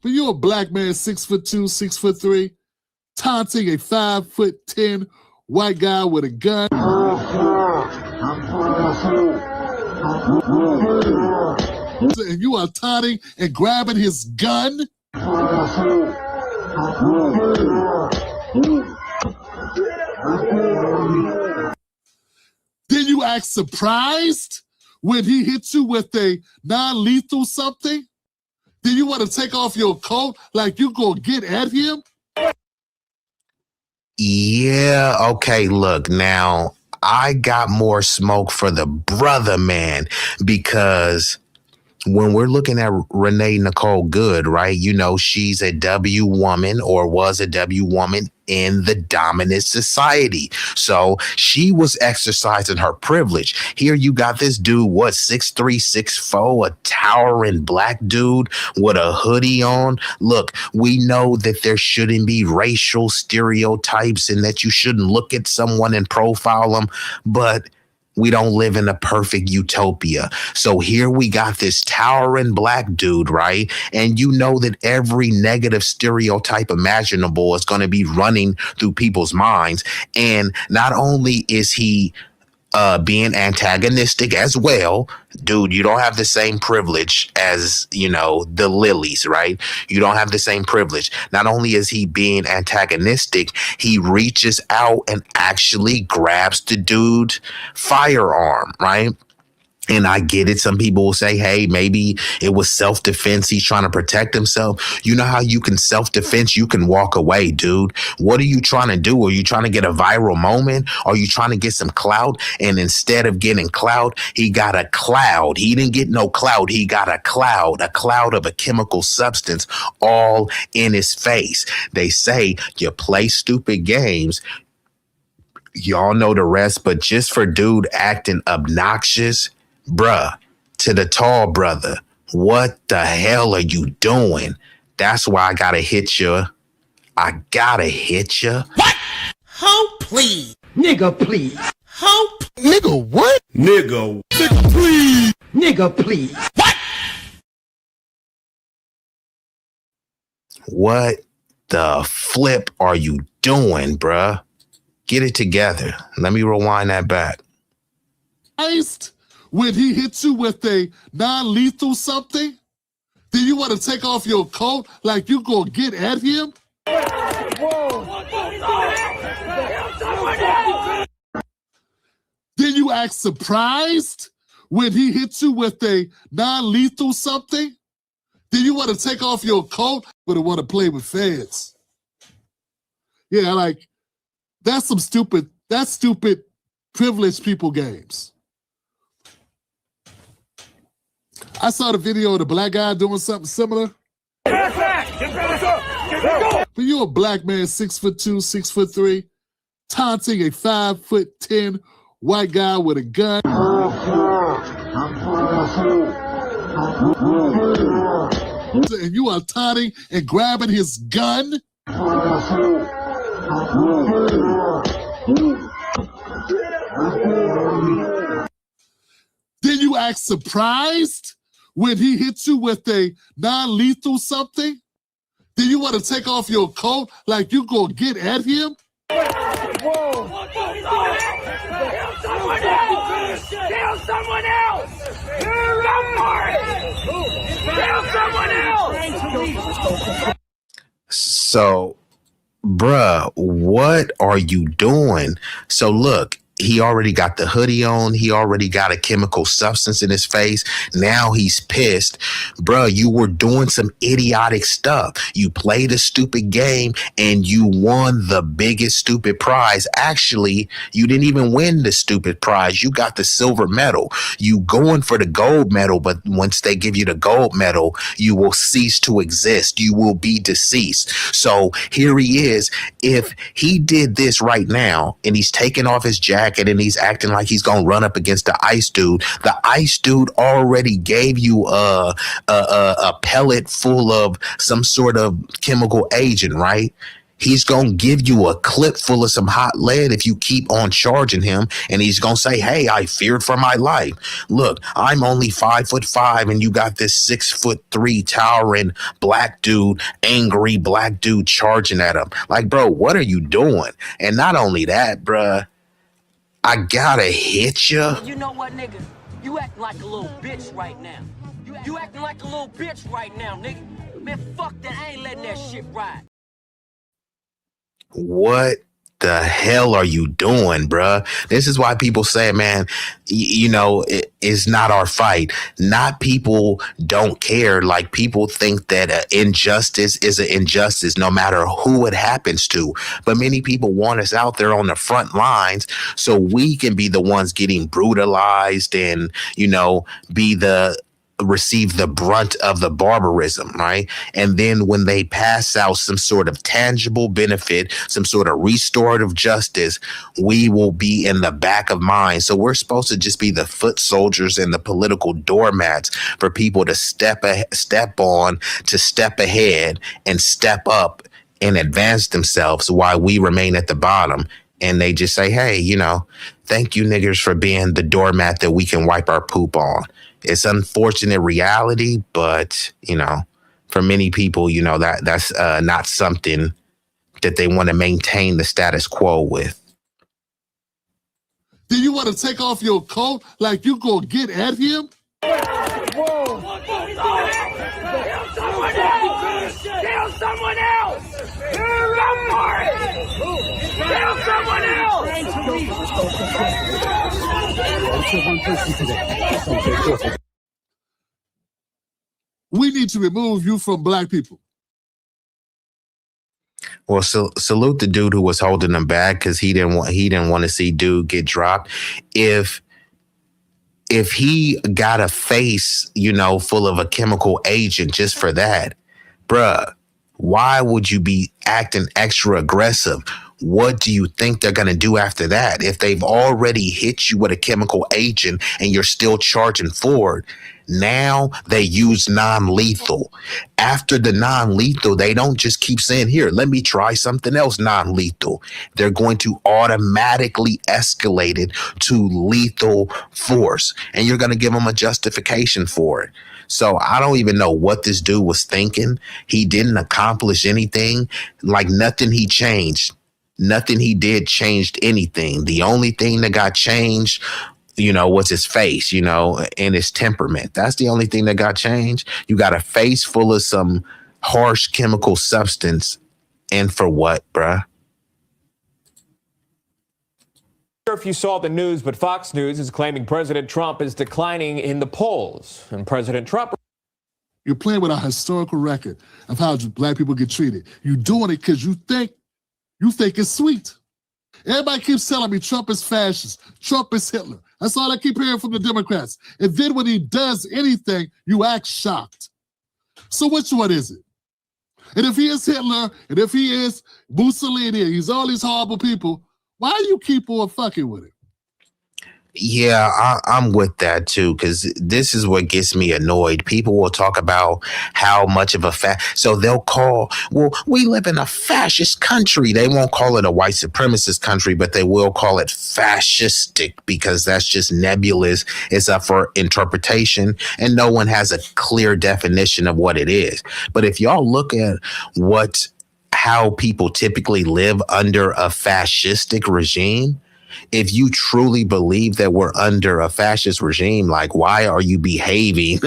you're a black man, 6'2", 6'3", taunting a 5'10" white guy with a gun. And you are taunting and grabbing his gun. Then you act surprised when he hits you with a non-lethal something. Then you want to take off your coat like you gonna get at him? Yeah, okay, look, now I got more smoke for the brother man, because when we're looking at Renee Nicole Good, right, you know, she's a W woman, or was a W woman in the dominant society. So she was exercising her privilege. Here you got this dude, 6'3", 6'4", a towering black dude with a hoodie on. Look, we know that there shouldn't be racial stereotypes and that you shouldn't look at someone and profile them, but We don't live in a perfect utopia. So here we got this towering black dude, right? And you know that every negative stereotype imaginable is going to be running through people's minds. And not only is he being antagonistic as well, dude, you don't have the same privilege as, you know, the lilies, right? You don't have the same privilege. Not only is he being antagonistic, he reaches out and actually grabs the dude's firearm, right? And I get it. Some people will say, hey, maybe it was self-defense. He's trying to protect himself. You know how you can self-defense? You can walk away, dude. What are you trying to do? Are you trying to get a viral moment? Are you trying to get some clout? And instead of getting clout, he got a cloud. He didn't get no clout. He got a cloud of a chemical substance all in his face. They say you play stupid games. Y'all know the rest, but just for dude acting obnoxious, bruh, to the tall brother, what the hell are you doing? That's why I gotta hit you. I gotta hit you. What? Ho, please. Nigga, please. Ho. Nigga, what? Nigga. Nigga, please. Nigga, please. What? What the flip are you doing, bruh? Get it together. Let me rewind that back. When he hits you with a non-lethal something, then you want to take off your coat like you gonna get at him? Then you act surprised when he hits you with a non-lethal something? Then you want to take off your coat but want to play with feds. Yeah, like, that's stupid privileged people games. I saw the video of the black guy doing something similar. But you're a black man, 6'2", 6'3", taunting a 5'10" white guy with a gun. And you are taunting and grabbing his gun. Then you act surprised when he hits you with a non-lethal something? Then you want to take off your coat like you gonna get at him? Whoa! Kill someone else! Kill someone else! So, bruh, what are you doing? So look, he already got the hoodie on. He already got a chemical substance in his face. Now he's pissed. Bruh, you were doing some idiotic stuff. You played a stupid game and you won the biggest stupid prize. Actually, you didn't even win the stupid prize. You got the silver medal. You going for the gold medal, but once they give you the gold medal, you will cease to exist. You will be deceased. So here he is. If he did this right now and he's taking off his jacket and he's acting like he's gonna run up against the ice dude already gave you a pellet full of some sort of chemical agent, right? He's going to give you a clip full of some hot lead if you keep on charging him. And he's going to say, hey, I feared for my life. Look, I'm only 5'5" and you got this 6'3" towering black dude, angry black dude charging at him. Like, bro, what are you doing? And not only that, bruh, I gotta hit you. You know what, nigga? You acting like a little bitch right now. You acting like a little bitch right now, nigga. Man, fuck that. I ain't letting that shit ride. What the hell are you doing, bruh? This is why people say, man, you know, it's not our fight. Not people don't care. Like, people think that injustice is an injustice no matter who it happens to. But many people want us out there on the front lines so we can be the ones getting brutalized and, you know, receive the brunt of the barbarism, right? And then when they pass out some sort of tangible benefit, some sort of restorative justice, we will be in the back of mind. So we're supposed to just be the foot soldiers and the political doormats for people to step on, to step ahead and step up and advance themselves while we remain at the bottom. and they just say, hey, thank you niggers for being the doormat that we can wipe our poop on. It's unfortunate reality, but, for many people, that's not something that they want to maintain the status quo with. Do you want to take off your coat like you gonna get at him? Whoa! Kill someone else! Go for it! Kill someone else! We need to remove you from black people. Well, salute the dude who was holding him back because he didn't want to see dude get dropped. If he got a face, full of a chemical agent just for that, bruh, why would you be acting extra aggressive? What do you think they're going to do after that? If they've already hit you with a chemical agent and you're still charging forward, now they use non-lethal. After the non-lethal, they don't just keep saying, here, let me try something else non-lethal. They're going to automatically escalate it to lethal force, and you're going to give them a justification for it. So I don't even know what this dude was thinking. He didn't accomplish anything. Like nothing he changed. Nothing he did changed anything. The only thing that got changed, was his face, and his temperament. That's the only thing that got changed. You got a face full of some harsh chemical substance. And for what, bruh? Sure if you saw the news, but Fox News is claiming President Trump is declining in the polls. And President Trump... You're playing with our historical record of how black people get treated. You're doing it because you think it's sweet. Everybody keeps telling me Trump is fascist. Trump is Hitler. That's all I keep hearing from the Democrats. And then when he does anything, you act shocked. So which one is it? And if he is Hitler, and if he is Mussolini, and he's all these horrible people, why do you keep on fucking with it? Yeah, I'm with that too, because this is what gets me annoyed. People will talk about how much of a so they'll call, well, we live in a fascist country. They won't call it a white supremacist country, but they will call it fascistic because that's just nebulous. It's up for interpretation, and no one has a clear definition of what it is. But if y'all look at how people typically live under a fascistic regime, if you truly believe that we're under a fascist regime, like, why are you behaving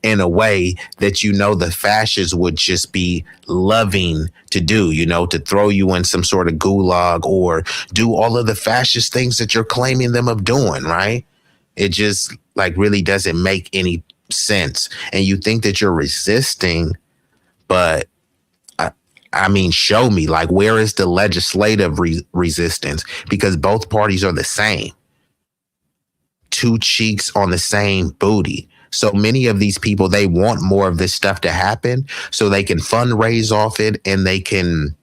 in a way that the fascists would just be loving to do, to throw you in some sort of gulag or do all of the fascist things that you're claiming them of doing, right? It just really doesn't make any sense. And you think that you're resisting, but show me, where is the legislative resistance? Because both parties are the same. Two cheeks on the same booty. So many of these people, they want more of this stuff to happen so they can fundraise off it and they can,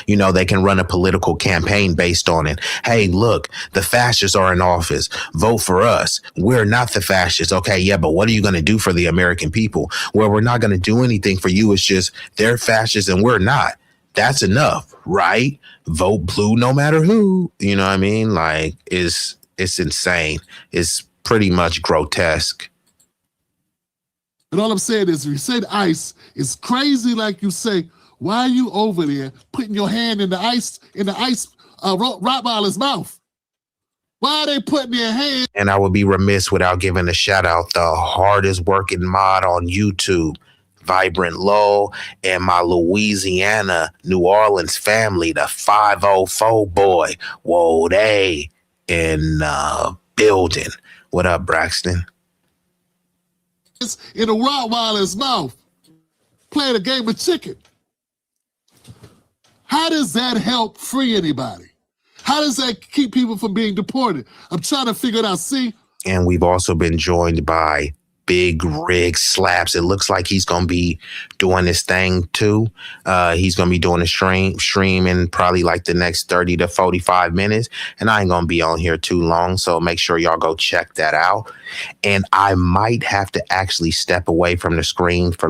they can run a political campaign based on it. Hey, look, the fascists are in office. Vote for us. We're not the fascists. Okay, yeah, but what are you going to do for the American people? Well, we're not going to do anything for you. It's just they're fascists and we're not. That's enough, right? Vote blue no matter who. You know what I mean? It's insane. It's pretty much grotesque. And all I'm saying is, if you say the ice, it's crazy like you say, why are you over there putting your hand in the ice Rottweiler's mouth? Why are they putting their hand? And I would be remiss without giving a shout out the hardest working mod on YouTube, Vibrant Low, and my Louisiana, New Orleans family, the 504 boy. Whoa, they in building. What up, Braxton? It's in a Rottweiler's mouth, playing a game of chicken. How does that help free anybody? How does that keep people from being deported? I'm trying to figure it out. See? And we've also been joined by Big Rig Slaps. It looks like he's going to be doing this thing too. He's going to be doing a stream in probably the next 30 to 45 minutes. And I ain't going to be on here too long. So make sure y'all go check that out. And I might have to actually step away from the screen for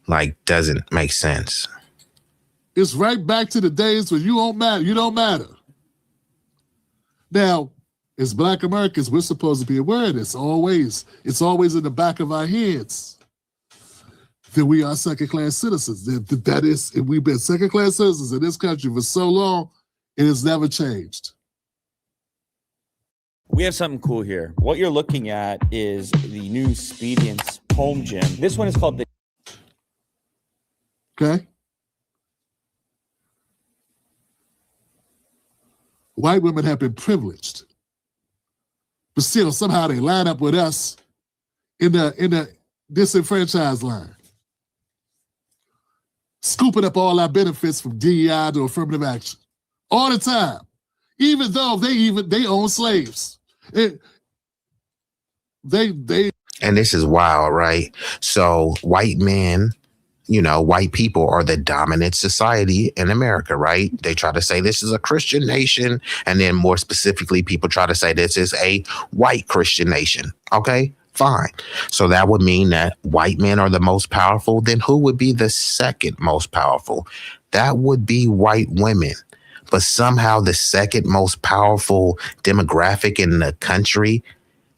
Like, doesn't make sense. It's right back to the days when you don't matter. You don't matter. Now, as Black Americans, we're supposed to be aware of this always. It's always in the back of our heads that we are second-class citizens. That is, we've been second-class citizens in this country for so long, it has never changed. We have something cool here. What you're looking at is the new Spediance home gym. This one is called the... Okay? White women have been privileged, but still somehow they line up with us in the disenfranchised line, scooping up all our benefits from DEI to affirmative action all the time, even though they own slaves. And this is wild, right? So white men, white people are the dominant society in America, right? They try to say this is a Christian nation. And then more specifically, people try to say this is a white Christian nation. Okay, fine. So that would mean that white men are the most powerful. Then who would be the second most powerful? That would be white women. But somehow the second most powerful demographic in the country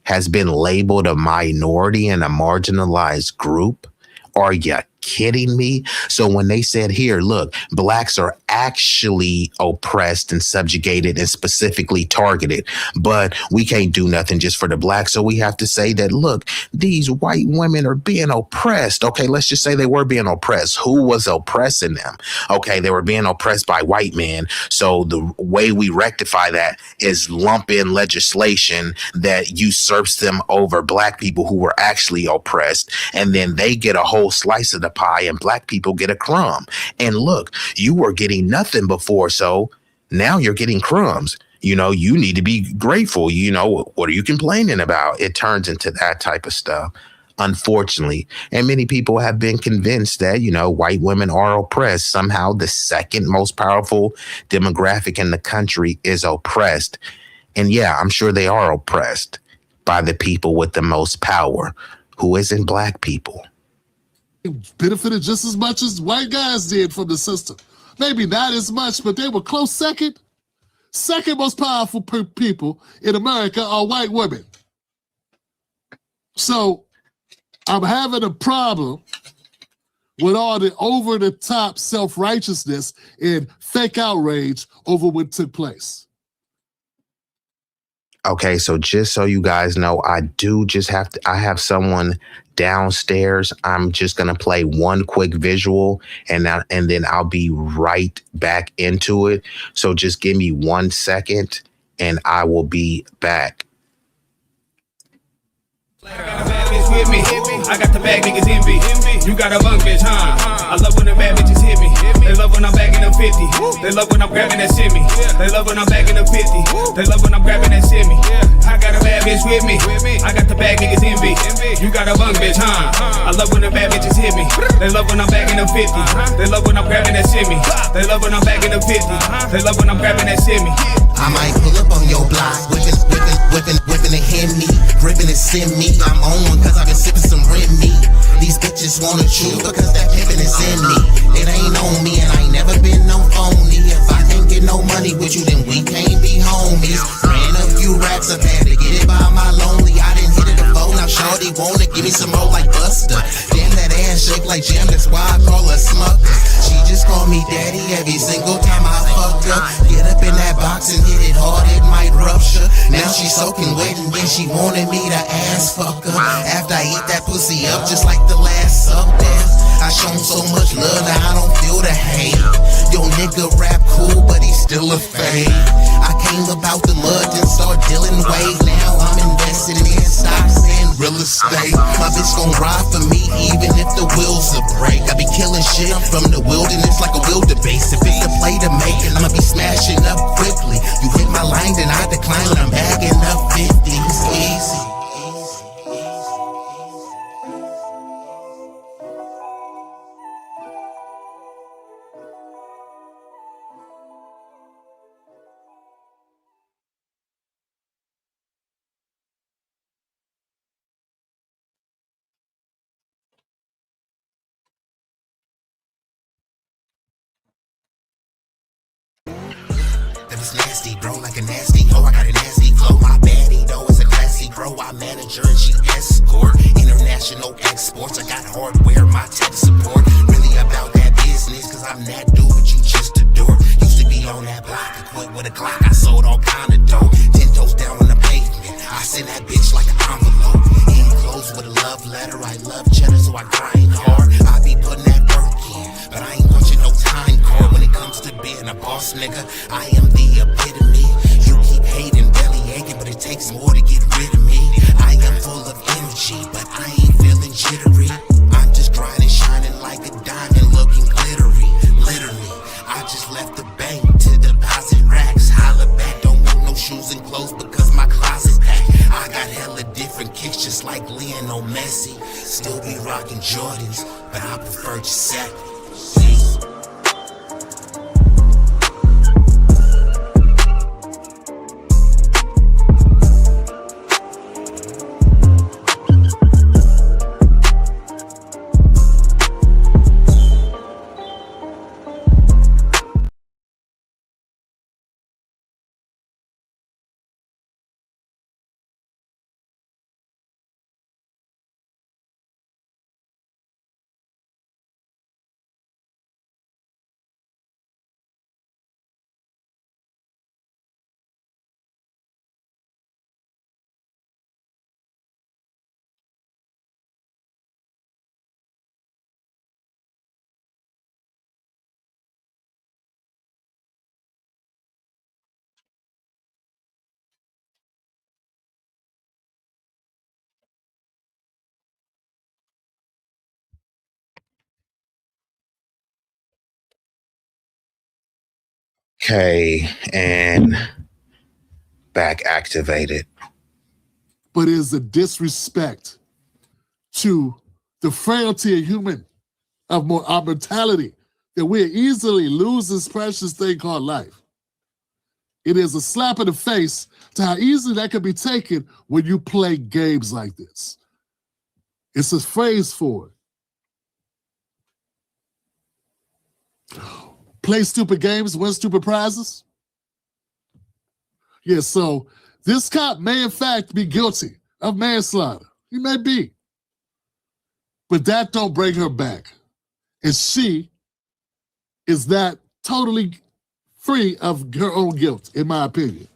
has been labeled a minority and a marginalized group. Are you kidding me? So when they said here, look, blacks are actually oppressed and subjugated and specifically targeted, but we can't do nothing just for the blacks. So we have to say that, look, these white women are being oppressed. Okay, let's just say they were being oppressed. Who was oppressing them? Okay, they were being oppressed by white men. So the way we rectify that is lump in legislation that usurps them over black people who were actually oppressed. And then they get a whole slice of the pie and black people get a crumb. And look, you were getting nothing before, so now you're getting crumbs. You need to be grateful. What are you complaining about? It turns into that type of stuff, unfortunately. And many people have been convinced that, white women are oppressed. Somehow the second most powerful demographic in the country is oppressed. And yeah, I'm sure they are oppressed by the people with the most power, who isn't black people. Benefited just as much as white guys did from the system. Maybe not as much, but they were close second. Second most powerful people in America are white women. So I'm having a problem with all the over-the-top self-righteousness and fake outrage over what took place. Okay, so just so you guys know, I have someone downstairs. I'm just going to play one quick visual and then I'll be right back into it. So just give me 1 second and I will be back. With me. I got the bag niggas envy. You got a bunk bitch, huh? I love when the bad bitches hit me. They love when I'm bagging them 50. They love when I'm grabbing that semi. They love when I'm bagging them 50. They love when I'm grabbing that semi. I got a bad bitch with me. I got the bag niggas envy. You got a bunk bitch, huh? I love when the bad bitches hit me. They love when I'm bagging them 50. They love when I'm grabbing that semi. They love when I'm bagging them 50. They love when I'm grabbing that semi. I might pull up on your block, whipping and hit me, gripping and send me. I'm on one cause I've been sipping some Remy. These bitches wanna chew because that pimpin' is in me. It ain't on me and I ain't never been no phony. If I can't get no money with you, then we can't be homies. Ran a few racks up, had to get it by my lonely. I didn't hit it before, now shorty wanna give me some more like Buster. Damn, that ass shake like jam, that's why I call her Smucker. She just call me daddy every single time I fuck her. Get up in that box and hit it hard, it might rupture. Now she soaking wet and then she wanted me to ass fuck her. After I eat that pussy up just like the last sub dance. I shown so much love that I don't feel the hate. Yo nigga rap cool but he's still a fake. I came about the mud and start dealing weight. Now I'm invested in stocks and real estate. My bitch gon' ride for me even if the wheels are break. I be killing shit from the wilderness like a wildebeest. If it's a play to make it, I'ma be smashing up quickly. You hit my line then I decline when I'm bagging up 50s. Easy. nasty, bro, like a nasty. Oh, I got a nasty flow. My baddie, though, is a classy bro. I manage her and she escort. International exports. I got hardware, my tech support. Really about that business, cause I'm that dude, but you just adore. Used to be on that block, equipped with a Glock. I sold all kind of dope. 10 toes down on the pavement. I send that bitch like an envelope. Enclosed with a love letter. I love cheddar, so I grind hard. I be putting that work in, but I ain't punching no time card. When it comes to being a boss, nigga, I am the epitome. You keep hating, belly aching, but it takes more to get rid of me. I am full of energy, but I ain't feeling jittery. I'm just grinding, shining like a diamond, looking glittery. Literally, I just left the bank to deposit racks. Holla back, don't want no shoes and clothes because my closet's packed. I got hella different kicks just like Lionel Messi. Still be rocking Jordans, but I prefer Giuseppe. Okay, and back activated. But it is a disrespect to the frailty of human, of our mortality, that we easily lose this precious thing called life. It is a slap in the face to how easily that can be taken when you play games like this. It's a phrase for it. Play stupid games, win stupid prizes. Yeah, so this cop may in fact be guilty of manslaughter. He may be. But that don't bring her back. And she is that totally free of her own guilt, in my opinion.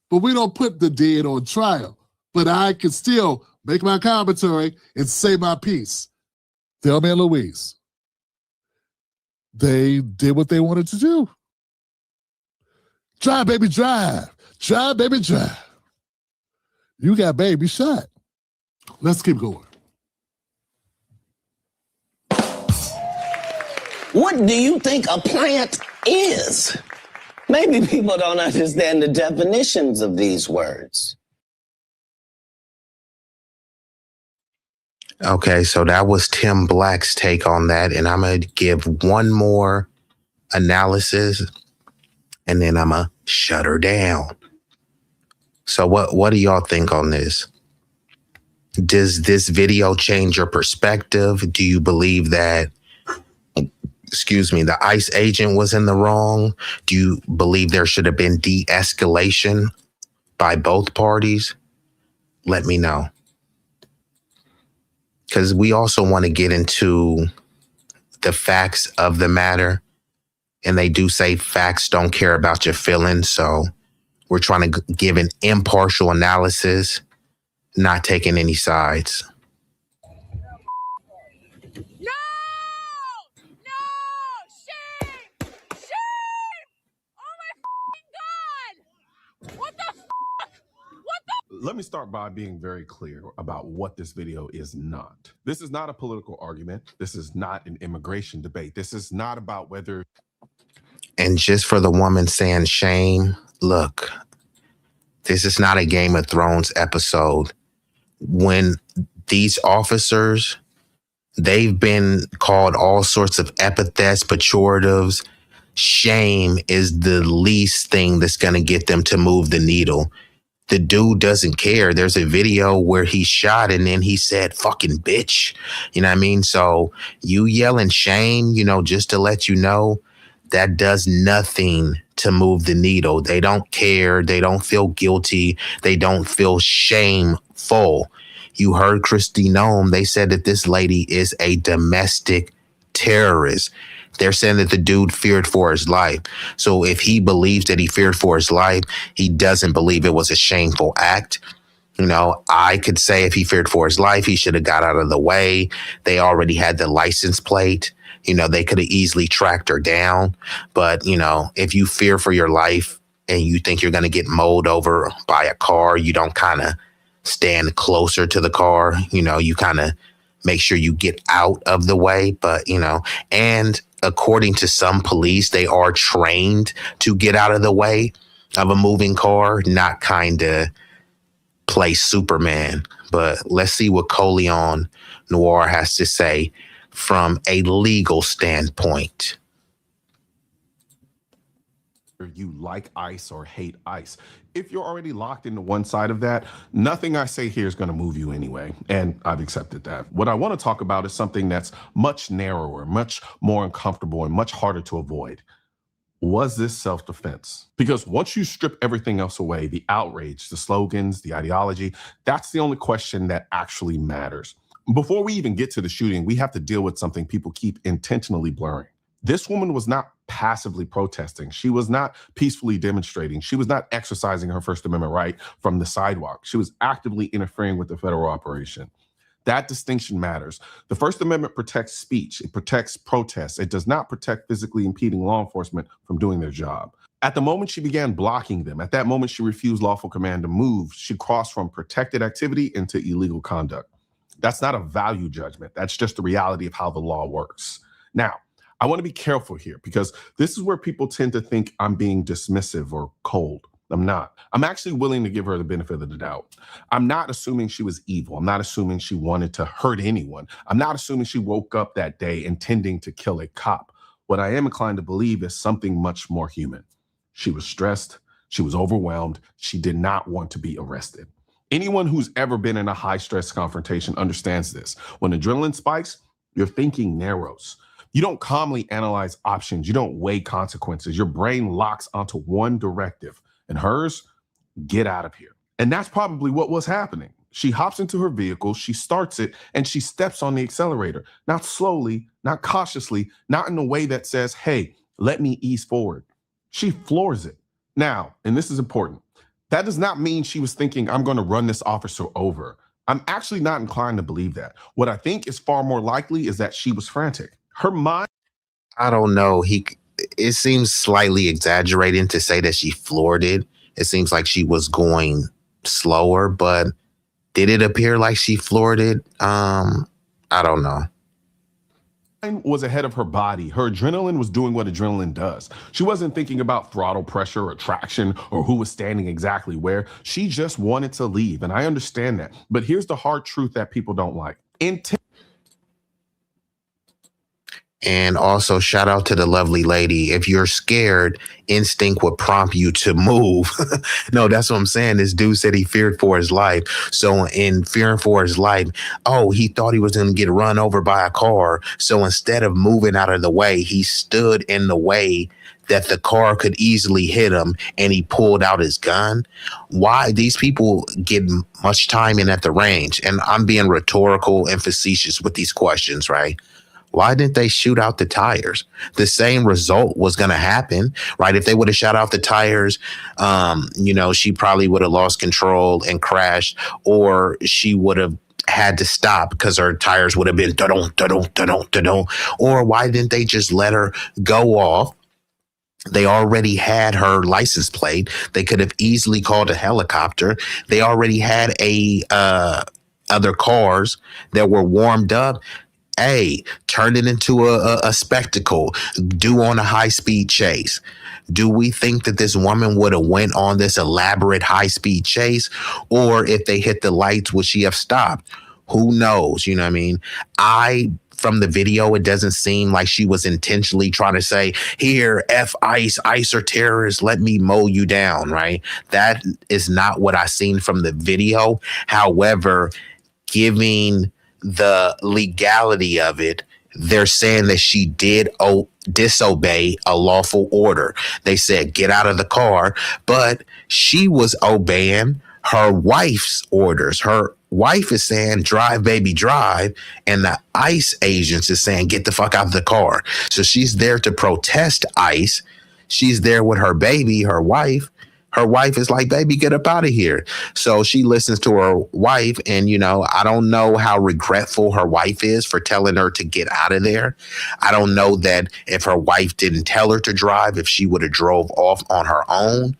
But we don't put the dead on trial. But I can still make my commentary and say my piece. Thelma and Louise. They did what they wanted to do. Drive, baby, drive. Drive, baby, drive. You got baby shot. Let's keep going. What do you think a plant is? Maybe people don't understand the definitions of these words. Okay, so that was Tim Black's take on that, and I'm going to give one more analysis, and then I'm going to shut her down. So what do y'all think on this? Does this video change your perspective? Do you believe that, the ICE agent was in the wrong? Do you believe there should have been de-escalation by both parties? Let me know. Because we also want to get into the facts of the matter. And they do say facts don't care about your feelings. So we're trying to give an impartial analysis, not taking any sides. Let me start by being very clear about what this video is not. This is not a political argument. This is not an immigration debate. This is not about whether... And just for the woman saying shame, look, this is not a Game of Thrones episode. When these officers, they've been called all sorts of epithets, pejoratives. Shame is the least thing that's going to get them to move the needle. The dude doesn't care. There's a video where he shot and then he said, fucking bitch. You know what I mean? So you yelling shame, just to let you know, that does nothing to move the needle. They don't care. They don't feel guilty. They don't feel shameful. You heard Kristi Noem. They said that this lady is a domestic terrorist. They're saying that the dude feared for his life. So if he believes that he feared for his life, he doesn't believe it was a shameful act. You know, I could say if he feared for his life, he should have got out of the way. They already had the license plate. You know, they could have easily tracked her down. But, you know, if you fear for your life and you think you're going to get mowed over by a car, you don't kind of stand closer to the car. You know, you kind of make sure you get out of the way. But, you know, and according to some police, they are trained to get out of the way of a moving car, not kind of play Superman. But let's see what Coleon Noir has to say from a legal standpoint. You like ICE or hate ICE. If you're already locked into one side of that, nothing I say here is going to move you anyway. And I've accepted that. What I want to talk about is something that's much narrower, much more uncomfortable, and much harder to avoid. Was this self-defense? Because once you strip everything else away, the outrage, the slogans, the ideology, that's the only question that actually matters. Before we even get to the shooting, we have to deal with something people keep intentionally blurring. This woman was not passively protesting. She was not peacefully demonstrating. She was not exercising her First Amendment right from the sidewalk. She was actively interfering with the federal operation. That distinction matters. The First Amendment protects speech. It protects protests. It does not protect physically impeding law enforcement from doing their job. At the moment she began blocking them, at that moment she refused lawful command to move. She crossed from protected activity into illegal conduct. That's not a value judgment. That's just the reality of how the law works. Now, I want to be careful here because this is where people tend to think I'm being dismissive or cold. I'm not. I'm actually willing to give her the benefit of the doubt. I'm not assuming she was evil. I'm not assuming she wanted to hurt anyone. I'm not assuming she woke up that day intending to kill a cop. What I am inclined to believe is something much more human. She was stressed. She was overwhelmed. She did not want to be arrested. Anyone who's ever been in a high-stress confrontation understands this. When adrenaline spikes, your thinking narrows. You don't calmly analyze options. You don't weigh consequences. Your brain locks onto one directive. And hers, get out of here. And that's probably what was happening. She hops into her vehicle, she starts it, and she steps on the accelerator. Not slowly, not cautiously, not in a way that says, hey, let me ease forward. She floors it. Now, and this is important, that does not mean she was thinking, I'm going to run this officer over. I'm actually not inclined to believe that. What I think is far more likely is that she was frantic. Her mind. I don't know. It seems slightly exaggerating to say that she floored it. It seems like she was going slower, but did it appear like she floored it? I don't know. Was ahead of her body. Her adrenaline was doing what adrenaline does. She wasn't thinking about throttle pressure or traction or who was standing exactly where. She just wanted to leave, and I understand that. But here's the hard truth that people don't like. And also shout out to the lovely lady. If you're scared, instinct would prompt you to move. No, that's what I'm saying. This dude said he feared for his life. So in fearing for his life, he thought he was going to get run over by a car. So instead of moving out of the way, he stood in the way that the car could easily hit him, and he pulled out his gun. Why? These people get much time in at the range. And I'm being rhetorical and facetious with these questions, right? Why didn't they shoot out the tires? The same result was going to happen, right? If they would have shot out the tires, she probably would have lost control and crashed, or she would have had to stop because her tires would have been da-dum, da-dum, da-dum, da-dum. Or why didn't they just let her go off? They already had her license plate. They could have easily called a helicopter. They already had other cars that were warmed up. Turn it into a spectacle. Do on a high-speed chase. Do we think that this woman would have went on this elaborate high-speed chase? Or if they hit the lights, would she have stopped? Who knows? You know what I mean? From the video, it doesn't seem like she was intentionally trying to say, here, F ICE, ICE are terrorists, let me mow you down, right? That is not what I seen from the video. However, giving the legality of it, they're saying that she did disobey a lawful order. They said, get out of the car, but she was obeying her wife's orders. Her wife is saying, drive, baby, drive. And the ICE agents is saying, get the fuck out of the car. So she's there to protest ICE. She's there with her baby, her wife. Her wife is like, baby, get up out of here. So she listens to her wife. And, you know, I don't know how regretful her wife is for telling her to get out of there. I don't know that if her wife didn't tell her to drive, if she would have drove off on her own.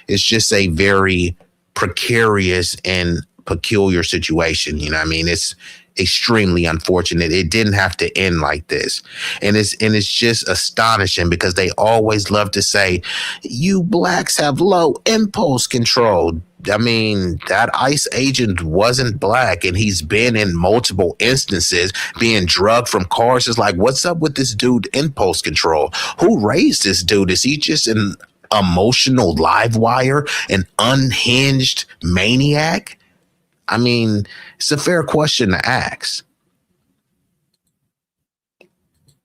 It's just a very precarious and peculiar situation. You know what I mean? It's extremely unfortunate. It didn't have to end like this. And it's just astonishing because they always love to say, you blacks have low impulse control. I mean, that ICE agent wasn't black, and he's been in multiple instances being drugged from cars. It's like, what's up with this dude impulse control? Who raised this dude? Is he just an emotional live wire, an unhinged maniac? I mean, it's a fair question to ask.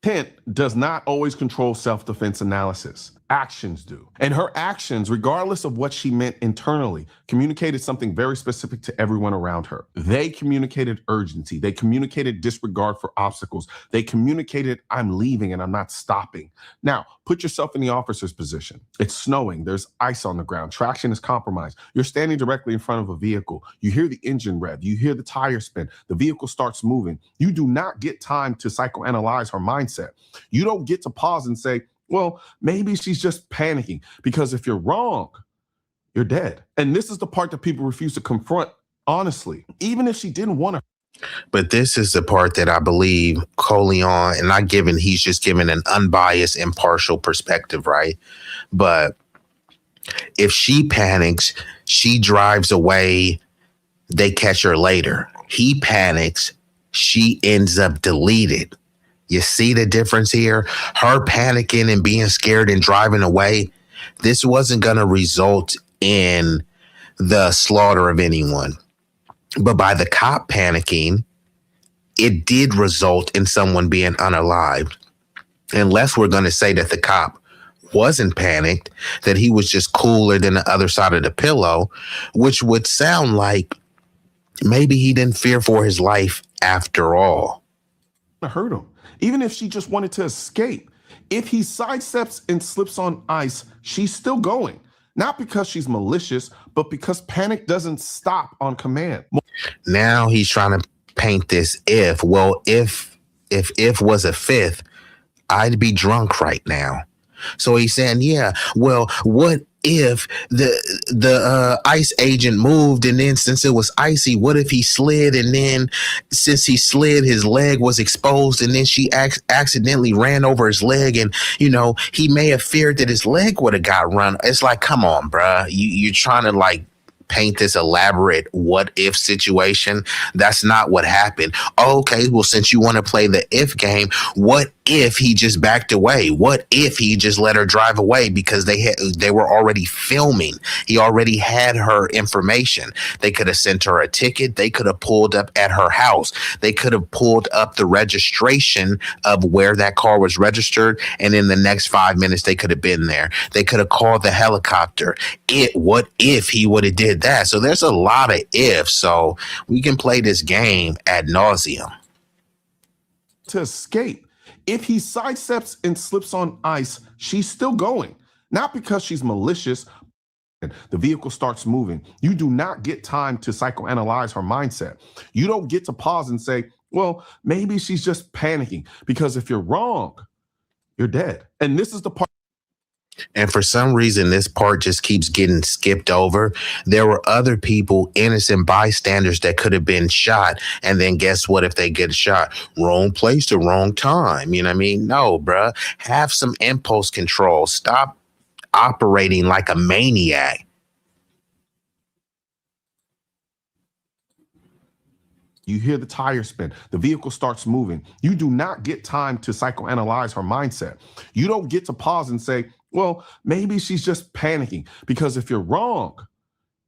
Intent does not always control self-defense analysis. Actions do. And her actions, regardless of what she meant internally, communicated something very specific to everyone around her. They communicated urgency. They communicated disregard for obstacles. They communicated, I'm leaving and I'm not stopping. Now, put yourself in the officer's position. It's snowing. There's ice on the ground. Traction is compromised. You're standing directly in front of a vehicle. You hear the engine rev. You hear the tire spin. The vehicle starts moving. You do not get time to psychoanalyze her mindset. You don't get to pause and say, well, maybe she's just panicking, because if you're wrong, you're dead. And this is the part that people refuse to confront honestly, even if she didn't want to. But this is the part that I believe Coleon, and not given, he's just given an unbiased, impartial perspective, right? But if she panics, she drives away, they catch her later. He panics, she ends up deleted. You see the difference here? Her panicking and being scared and driving away, this wasn't going to result in the slaughter of anyone. But by the cop panicking, it did result in someone being unalived. Unless we're going to say that the cop wasn't panicked, that he was just cooler than the other side of the pillow, which would sound like maybe he didn't fear for his life after all. I hurt him. Even if she just wanted to escape. If he sidesteps and slips on ice, she's still going. Not because she's malicious, but because panic doesn't stop on command. Now he's trying to paint this if. Well, if was a fifth, I'd be drunk right now. So he's saying, yeah, well, what if the ICE agent moved, and then since it was icy, what if he slid, and then since he slid, his leg was exposed, and then she accidentally ran over his leg, and you know, he may have feared that his leg would have got run. It's like, come on, bruh. You're trying to like paint this elaborate what if situation. That's not what happened. Okay, well, since you want to play the if game, what if he just backed away? What if he just let her drive away because they were already filming? He already had her information. They could have sent her a ticket. They could have pulled up at her house. They could have pulled up the registration of where that car was registered, and in the next 5 minutes they could have been there. They could have called the helicopter. What if he would have did that? So there's a lot of ifs. So we can play this game ad nauseum. To escape. If he sidesteps and slips on ice, she's still going. Not because she's malicious. The vehicle starts moving. You do not get time to psychoanalyze her mindset. You don't get to pause and say, well, maybe she's just panicking, because if you're wrong, you're dead. And this is the part. And for some reason, this part just keeps getting skipped over. There were other people, innocent bystanders, that could have been shot. And then guess what? If they get shot, wrong place to wrong time. You know what I mean? No, bruh. Have some impulse control. Stop operating like a maniac. You hear the tire spin. The vehicle starts moving. You do not get time to psychoanalyze her mindset. You don't get to pause and say, well, maybe she's just panicking, because if you're wrong,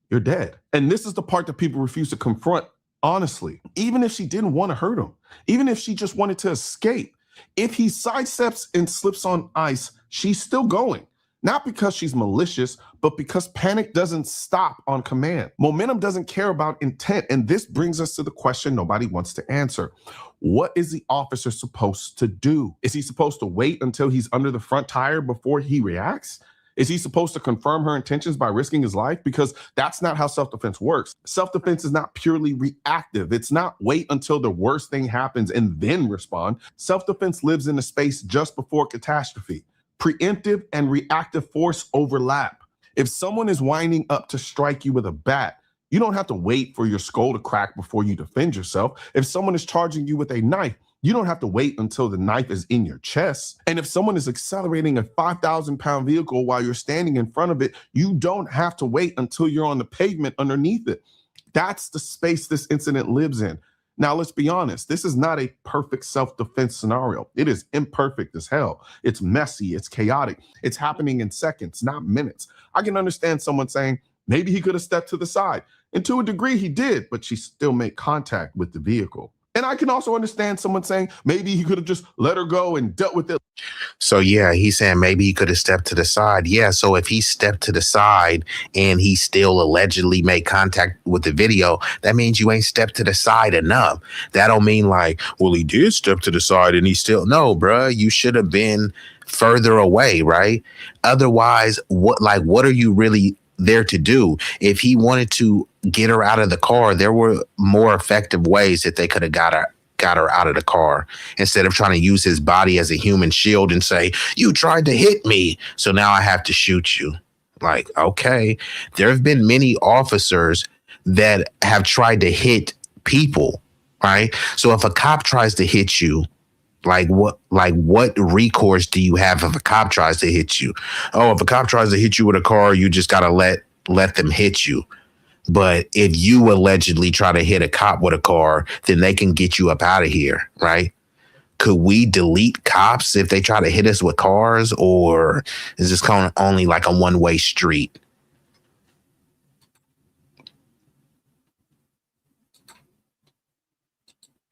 you're dead. And this is the part that people refuse to confront honestly. Even if she didn't want to hurt him, even if she just wanted to escape, If he sidesteps and slips on ice, she's still going. Not because she's malicious, but because panic doesn't stop on command. Momentum doesn't care about intent. And this brings us to the question nobody wants to answer. What is the officer supposed to do? Is he supposed to wait until he's under the front tire before he reacts? Is he supposed to confirm her intentions by risking his life? Because that's not how self-defense works. Self-defense is not purely reactive. It's not wait until the worst thing happens and then respond. Self-defense lives in a space just before catastrophe. Preemptive and reactive force overlap. If someone is winding up to strike you with a bat, you don't have to wait for your skull to crack before you defend yourself. If someone is charging you with a knife, you don't have to wait until the knife is in your chest. And if someone is accelerating a 5,000-pound vehicle while you're standing in front of it, you don't have to wait until you're on the pavement underneath it. That's the space this incident lives in. Now, let's be honest. This is not a perfect self-defense scenario. It is imperfect as hell. It's messy. It's chaotic. It's happening in seconds, not minutes. I can understand someone saying, maybe he could have stepped to the side. And to a degree, he did, but she still made contact with the vehicle. And I can also understand someone saying, maybe he could have just let her go and dealt with it. So yeah, he's saying maybe he could have stepped to the side. Yeah, so if he stepped to the side and he still allegedly made contact with the video, that means you ain't stepped to the side enough. That don't mean like, well, he did step to the side and he still, no, bruh, you should have been further away, right? Otherwise, what are you really there to do? If he wanted to get her out of the car, there were more effective ways that they could have got her out of the car instead of trying to use his body as a human shield and say, you tried to hit me, so now I have to shoot you. Like, okay, there have been many officers that have tried to hit people, right? So if a cop tries to hit you, what recourse do you have if a cop tries to hit you? Oh, if a cop tries to hit you with a car, you just gotta let them hit you. But if you allegedly try to hit a cop with a car, then they can get you up out of here, right? Could we delete cops if they try to hit us with cars, or is this kind of only like a one-way street?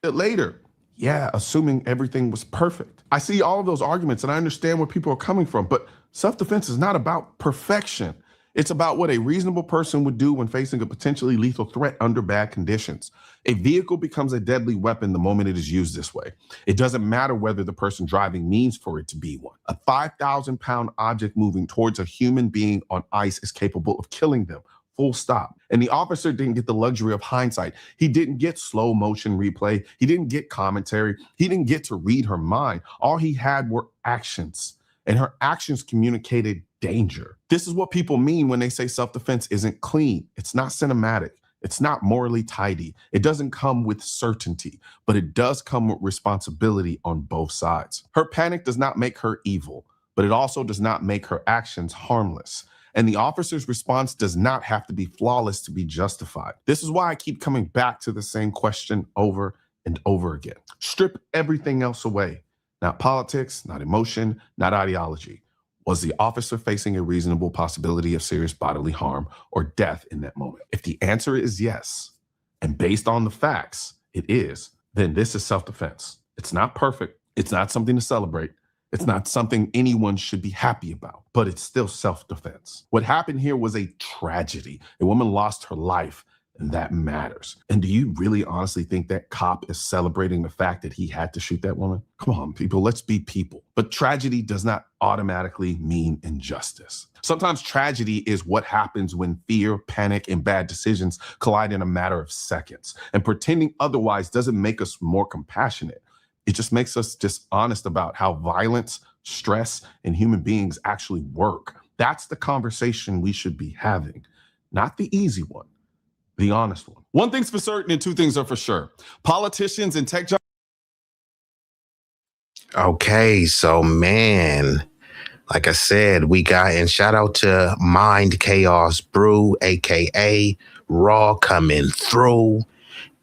Later. Yeah, assuming everything was perfect. I see all of those arguments and I understand where people are coming from, but self-defense is not about perfection. It's about what a reasonable person would do when facing a potentially lethal threat under bad conditions. A vehicle becomes a deadly weapon the moment it is used this way. It doesn't matter whether the person driving means for it to be one. A 5,000-pound object moving towards a human being on ice is capable of killing them. Full stop. And the officer didn't get the luxury of hindsight. He didn't get slow motion replay. He didn't get commentary. He didn't get to read her mind. All he had were actions, and her actions communicated danger. This is what people mean when they say self-defense isn't clean. It's not cinematic. It's not morally tidy. It doesn't come with certainty, but it does come with responsibility on both sides. Her panic does not make her evil, but it also does not make her actions harmless. And the officer's response does not have to be flawless to be justified. This is why I keep coming back to the same question over and over again. Strip everything else away. Not politics, not emotion, not ideology. Was the officer facing a reasonable possibility of serious bodily harm or death in that moment? If the answer is yes, and based on the facts, it is, then this is self-defense. It's not perfect. It's not something to celebrate. It's not something anyone should be happy about, but it's still self-defense. What happened here was a tragedy. A woman lost her life, and that matters. And do you really honestly think that cop is celebrating the fact that he had to shoot that woman? Come on, people, let's be people. But tragedy does not automatically mean injustice. Sometimes tragedy is what happens when fear, panic, and bad decisions collide in a matter of seconds. And pretending otherwise doesn't make us more compassionate. It just makes us dishonest about how violence, stress, and human beings actually work. That's the conversation we should be having, not the easy one, the honest one. One thing's for certain and two things are for sure. Politicians and tech giants. Okay, so man, like I said, we got, and shout out to Mind Chaos Brew, aka Raw, coming through.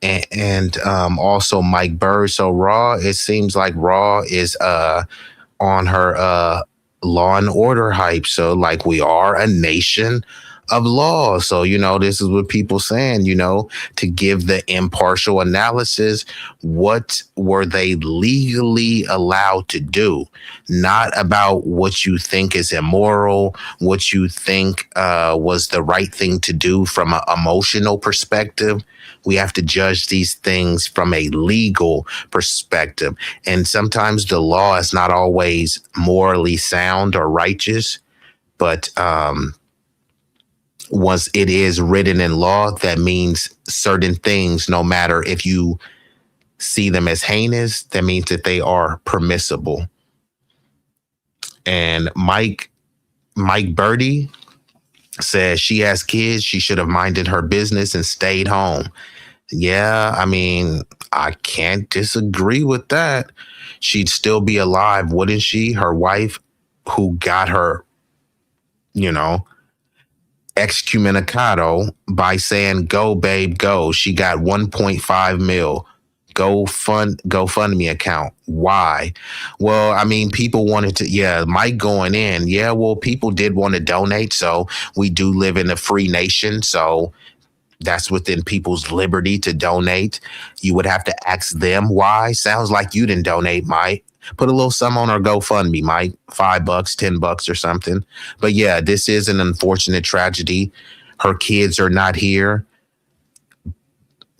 And also Mike Bird. So Raw, it seems like Raw is on her Law and Order hype. So like, we are a nation of law. So, this is what people saying, to give the impartial analysis. What were they legally allowed to do? Not about what you think is immoral, what you think was the right thing to do from an emotional perspective. We have to judge these things from a legal perspective. And sometimes the law is not always morally sound or righteous, but once it is written in law, that means certain things, no matter if you see them as heinous, that means that they are permissible. And Mike Birdie says she has kids. She should have minded her business and stayed home. Yeah, I mean, I can't disagree with that. She'd still be alive, wouldn't she? Her wife, who got her, excommunicado by saying, "Go, babe, go." She got 1.5 mil. GoFundMe account. Why? Well, I mean, people wanted to, Mike going in. Yeah, well, people did want to donate. So we do live in a free nation. So that's within people's liberty to donate. You would have to ask them why. Sounds like you didn't donate, Mike. Put a little something on our GoFundMe, Mike. $5, $10 or something. But yeah, this is an unfortunate tragedy. Her kids are not here.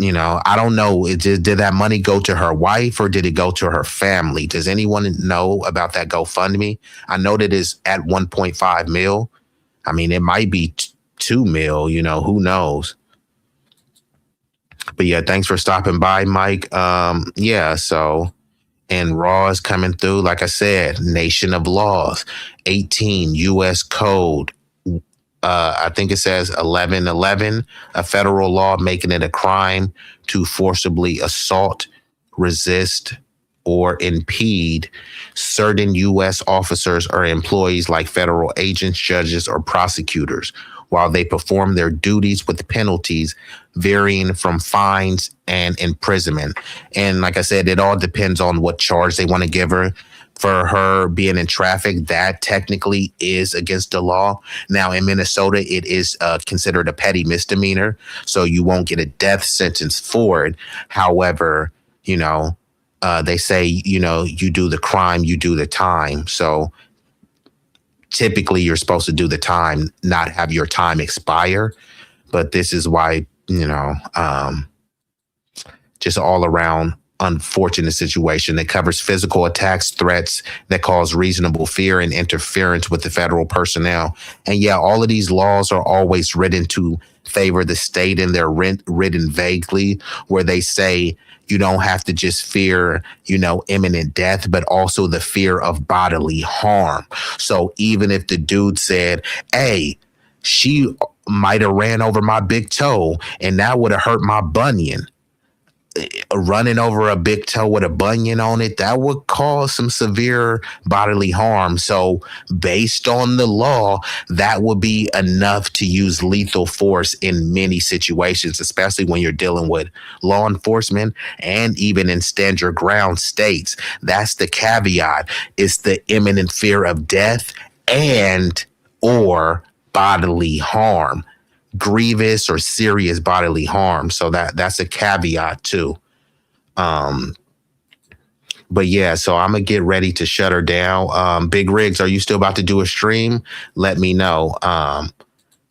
I don't know. Did that money go to her wife or did it go to her family? Does anyone know about that GoFundMe? I know that it's at 1.5 mil. I mean, it might be 2 mil, who knows? But yeah, thanks for stopping by, Mike. So, and Raw is coming through. Like I said, nation of laws, 18 U.S. code. I think it says 1111, a federal law making it a crime to forcibly assault, resist, or impede certain U.S. officers or employees like federal agents, judges, or prosecutors while they perform their duties with penalties varying from fines and imprisonment. And like I said, it all depends on what charge they want to give her. For her being in traffic, that technically is against the law. Now, in Minnesota, it is considered a petty misdemeanor, so you won't get a death sentence for it. However, they say, you do the crime, you do the time. So typically you're supposed to do the time, not have your time expire. But this is why, just all around unfortunate situation that covers physical attacks, threats that cause reasonable fear and interference with the federal personnel. And yeah, all of these laws are always written to favor the state, and they're written vaguely, where they say you don't have to just fear, imminent death, but also the fear of bodily harm. So even if the dude said, "Hey, she might have ran over my big toe and that would have hurt my bunion," running over a big toe with a bunion on it, that would cause some severe bodily harm. So based on the law, that would be enough to use lethal force in many situations, especially when you're dealing with law enforcement and even in stand your ground states. That's the caveat. It's the imminent fear of death and or bodily harm. Grievous or serious bodily harm. So that's a caveat too. But yeah, so I'm gonna get ready to shut her down. Big Riggs, are you still about to do a stream? Let me know.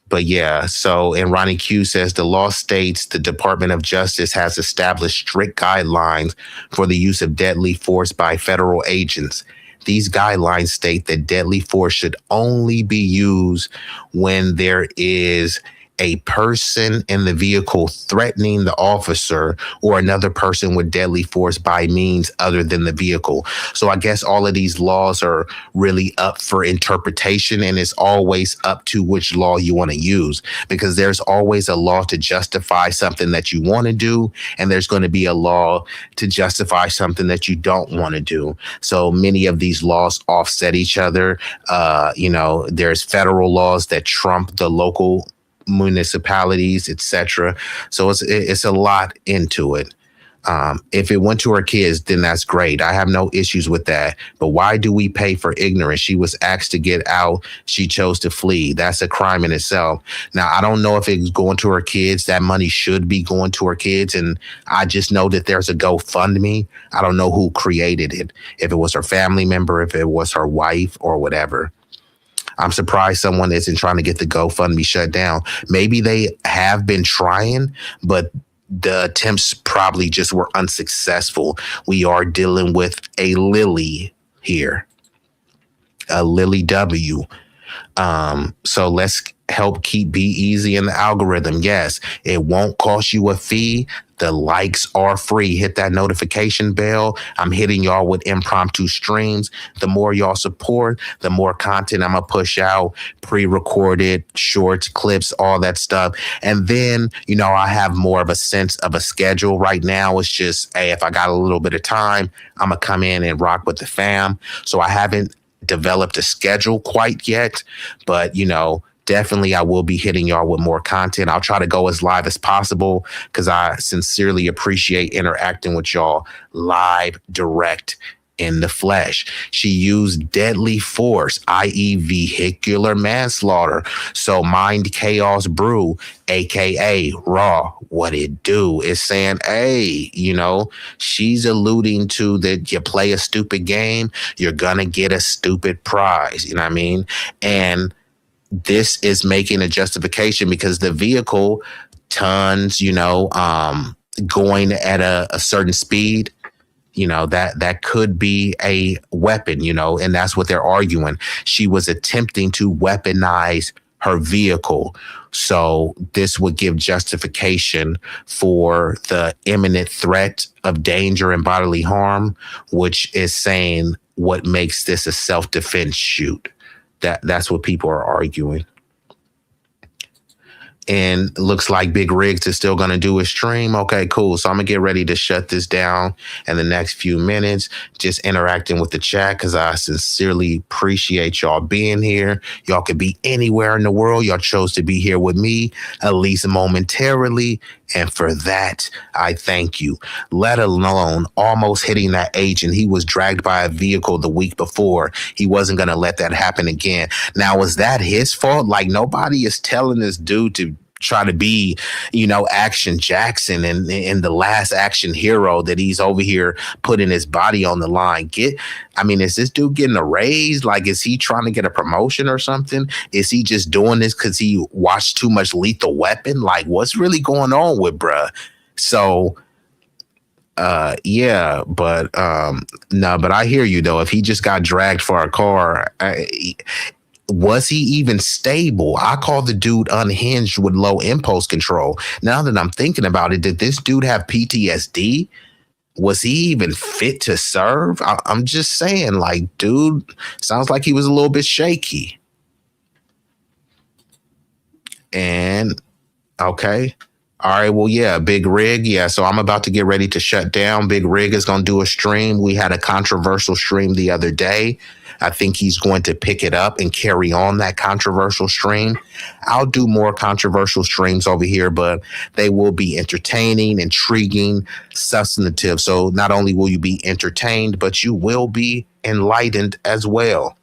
But yeah, so, and Ronnie Q says the law states the Department of Justice has established strict guidelines for the use of deadly force by federal agents. These guidelines state that deadly force should only be used when there is a person in the vehicle threatening the officer or another person with deadly force by means other than the vehicle. So I guess all of these laws are really up for interpretation, and it's always up to which law you want to use, because there's always a law to justify something that you want to do, and there's going to be a law to justify something that you don't want to do. So many of these laws offset each other. There's federal laws that trump the local municipalities, etc. So it's a lot into it. If it went to her kids, then that's great. I have no issues with that. But why do we pay for ignorance? She was asked to get out. She chose to flee. That's a crime in itself. Now, I don't know if it's going to her kids. That money should be going to her kids. And I just know that there's a GoFundMe. I don't know who created it. If it was her family member, if it was her wife or whatever. I'm surprised someone isn't trying to get the GoFundMe shut down. Maybe they have been trying, but the attempts probably just were unsuccessful. We are dealing with a Lily here, a Lily W. So let's help keep B-Eazy in the algorithm. Yes, it won't cost you a fee. The likes are free. Hit that notification bell. I'm hitting y'all with impromptu streams. The more y'all support, the more content I'm going to push out, pre-recorded, shorts, clips, all that stuff. And then, I have more of a sense of a schedule right now. It's just, hey, if I got a little bit of time, I'm going to come in and rock with the fam. So I haven't developed a schedule quite yet, but, definitely I will be hitting y'all with more content. I'll try to go as live as possible because I sincerely appreciate interacting with y'all live, direct, in the flesh. She used deadly force, i.e. vehicular manslaughter. So Mind Chaos Brew, aka Raw, what it do, is saying, hey, she's alluding to that you play a stupid game, you're gonna get a stupid prize. You know what I mean? And this is making a justification because the vehicle tons, going at a certain speed, that could be a weapon, and that's what they're arguing. She was attempting to weaponize her vehicle. So this would give justification for the imminent threat of danger and bodily harm, which is saying what makes this a self-defense shoot. That's what people are arguing. And looks like Big Riggs is still going to do his stream. Okay, cool. So I'm going to get ready to shut this down in the next few minutes. Just interacting with the chat because I sincerely appreciate y'all being here. Y'all could be anywhere in the world. Y'all chose to be here with me, at least momentarily. And for that, I thank you. Let alone almost hitting that agent. He was dragged by a vehicle the week before. He wasn't going to let that happen again. Now, was that his fault? Like, nobody is telling this dude to try to be, Action Jackson and the last action hero that he's over here putting his body on the line. Is this dude getting a raise? Like, is he trying to get a promotion or something? Is he just doing this because he watched too much Lethal Weapon? Like, what's really going on with bruh? So, yeah, but no, but I hear you though. If he just got dragged for a car, was he even stable? I call the dude unhinged with low impulse control. Now that I'm thinking about it, did this dude have PTSD? Was he even fit to serve? I'm just saying, like, dude, sounds like he was a little bit shaky. And okay. All right, well, yeah, Big Rig. Yeah, so I'm about to get ready to shut down. Big Rig is going to do a stream. We had a controversial stream the other day. I think he's going to pick it up and carry on that controversial stream. I'll do more controversial streams over here, but they will be entertaining, intriguing, substantive. So not only will you be entertained, but you will be enlightened as well.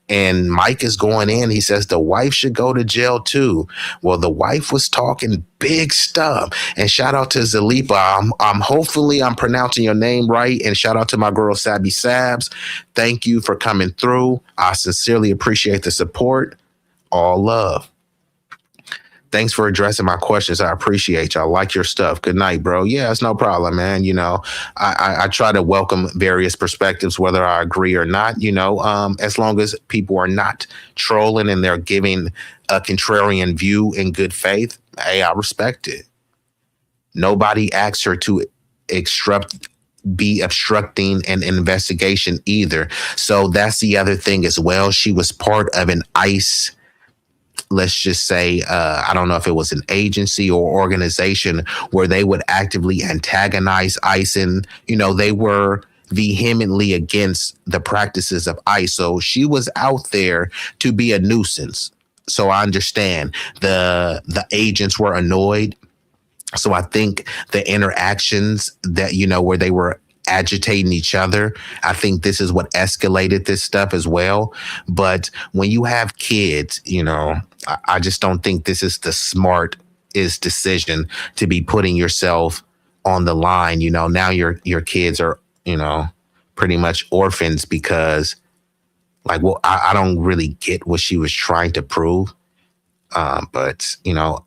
And Mike is going in. He says the wife should go to jail too. Well, the wife was talking big stuff. And shout out to Zalipa. Hopefully I'm pronouncing your name right. And shout out to my girl Sabby Sabs. Thank you for coming through. I sincerely appreciate the support. All love. Thanks for addressing my questions. I appreciate y'all. Like your stuff. Good night, bro. Yeah, it's no problem, man. I try to welcome various perspectives, whether I agree or not, as long as people are not trolling and they're giving a contrarian view in good faith. Hey, I respect it. Nobody asked her to be obstructing an investigation either. So that's the other thing as well. She was part of an ICE, let's just say, I don't know if it was an agency or organization where they would actively antagonize ICE, and, they were vehemently against the practices of ICE. So she was out there to be a nuisance. So I understand the agents were annoyed. So I think the interactions that, you know, where they were agitating each other, I think this is what escalated this stuff as well. But when you have kids, you know, I just don't think this is the smartest decision to be putting yourself on the line. You know, now your kids are, you know, pretty much orphans because, like, well, I don't really get what she was trying to prove. But, you know,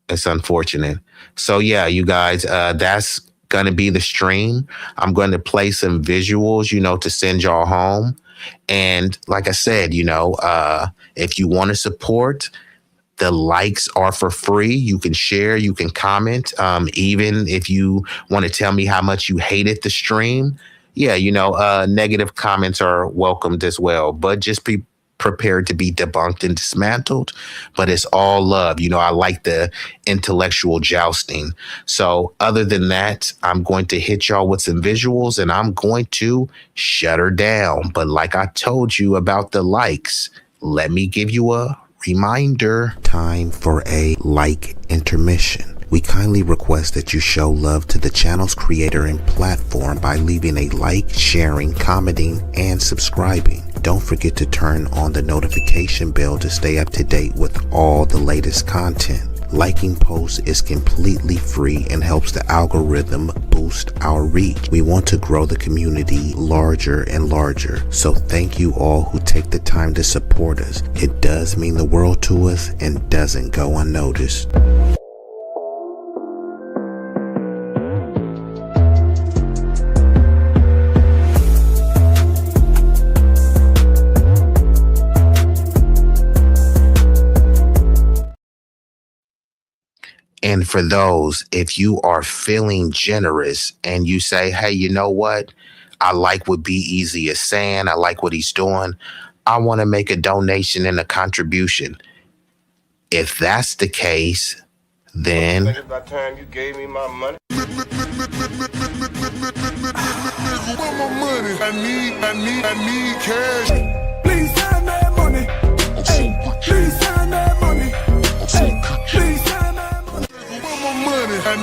it's unfortunate. So, yeah, you guys, that's going to be the stream. I'm going to play some visuals, you know, to send y'all home. And like I said, you know, if you want to support, the likes are for free. You can share, you can comment. Even if you want to tell me how much you hated the stream, yeah, you know, negative comments are welcomed as well. But just be prepared to be debunked and dismantled. But it's all love. You know, I like the intellectual jousting. So other than that, I'm going to hit y'all with some visuals and I'm going to shut her down. But like I told you about the likes, let me give you a reminder. Time for a like intermission. We kindly request that you show love to the channel's creator and platform by leaving a like, sharing, commenting, and subscribing. Don't forget to turn on the notification bell to stay up to date with all the latest content. Liking posts is completely free and helps the algorithm boost our reach. We want to grow the community larger and larger. So thank you all who take the time to support us. It does mean the world to us and doesn't go unnoticed. And for those, if you are feeling generous and you say, hey, you know what? I like what B-Eazy is saying. I like what he's doing. I want to make a donation and a contribution. If that's the case, then Think about time you gave me my money. My money. I need cash. Please send that money. Please send that money. Please send that money. My money. I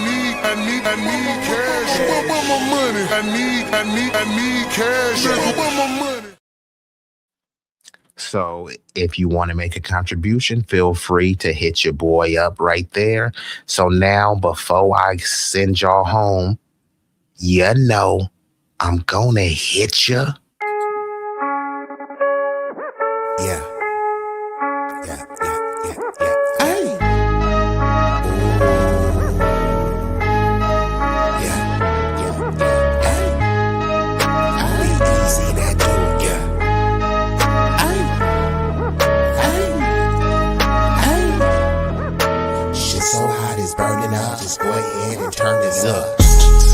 need cash. My money. I need cash. My money. So if you want to make a contribution, feel free to hit your boy up right there. So now, before I send y'all home, you know, I'm going to hit you. Yeah. Hey. B-Eazy Dat Dude, yeah. Shit so hot it's burning up. Just go ahead and turn this up.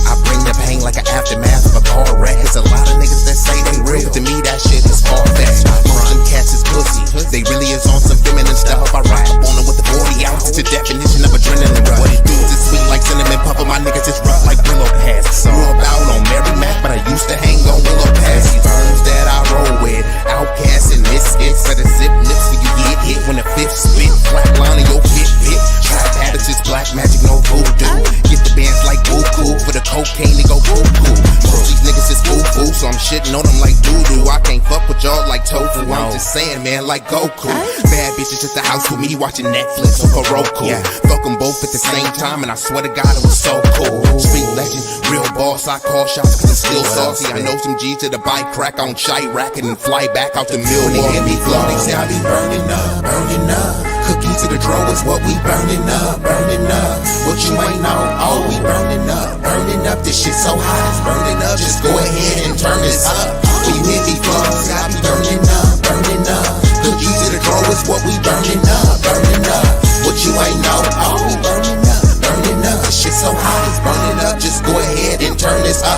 I bring the pain like an aftermath of a car wreck. There's a lot of niggas that say they real. To me, that shit is far-fetched. Most them cats is pussy. They really is on some feminine stuff. I rock up on them with the 40 ounces. It's the definition of adrenaline rush. What it do is sweet like cinnamon puffer. My niggas is rough like Brillo pads. Grew up out on Mary Mac, but I used to hang on Willow pads. These birds that I roll with, outcasts and misfits. Better zip lips so you get hit when the fifth spit. Flat line in your pit. Trap habits is black magic, no voodoo. Get the bands like Goku for the cocaine to go cuckoo. Most these niggas is foo-foo, so I'm shitting on them like doo-doo. I can't fuck with y'all like tofu. I'm just saying, man, like Goku. Bad bitches at the house with me watching Netflix or Roku. Fuck them both at the same time, and I swear to God it was so cool. Street legend, real boss. I call shots cause I'm still saucy. I know some G's to the bike crack on shite racking and fly back out the mill. When they hear me flow, they say I be burning up, burning up. Cookie to the draw is what we burning up, burning up. What you ain't know, oh, we burning up, burning up. This shit so hot, it's burning up. Just go ahead and turn this up. When you hit me flows, I be burning up, burning up. Cookie to the draw is what we burning up, burning up. What you ain't know, oh, we burning up, burning up. This shit so hot, it's burning up. Just go ahead and turn this up.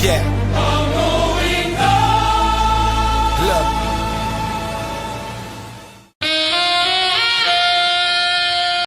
Yeah.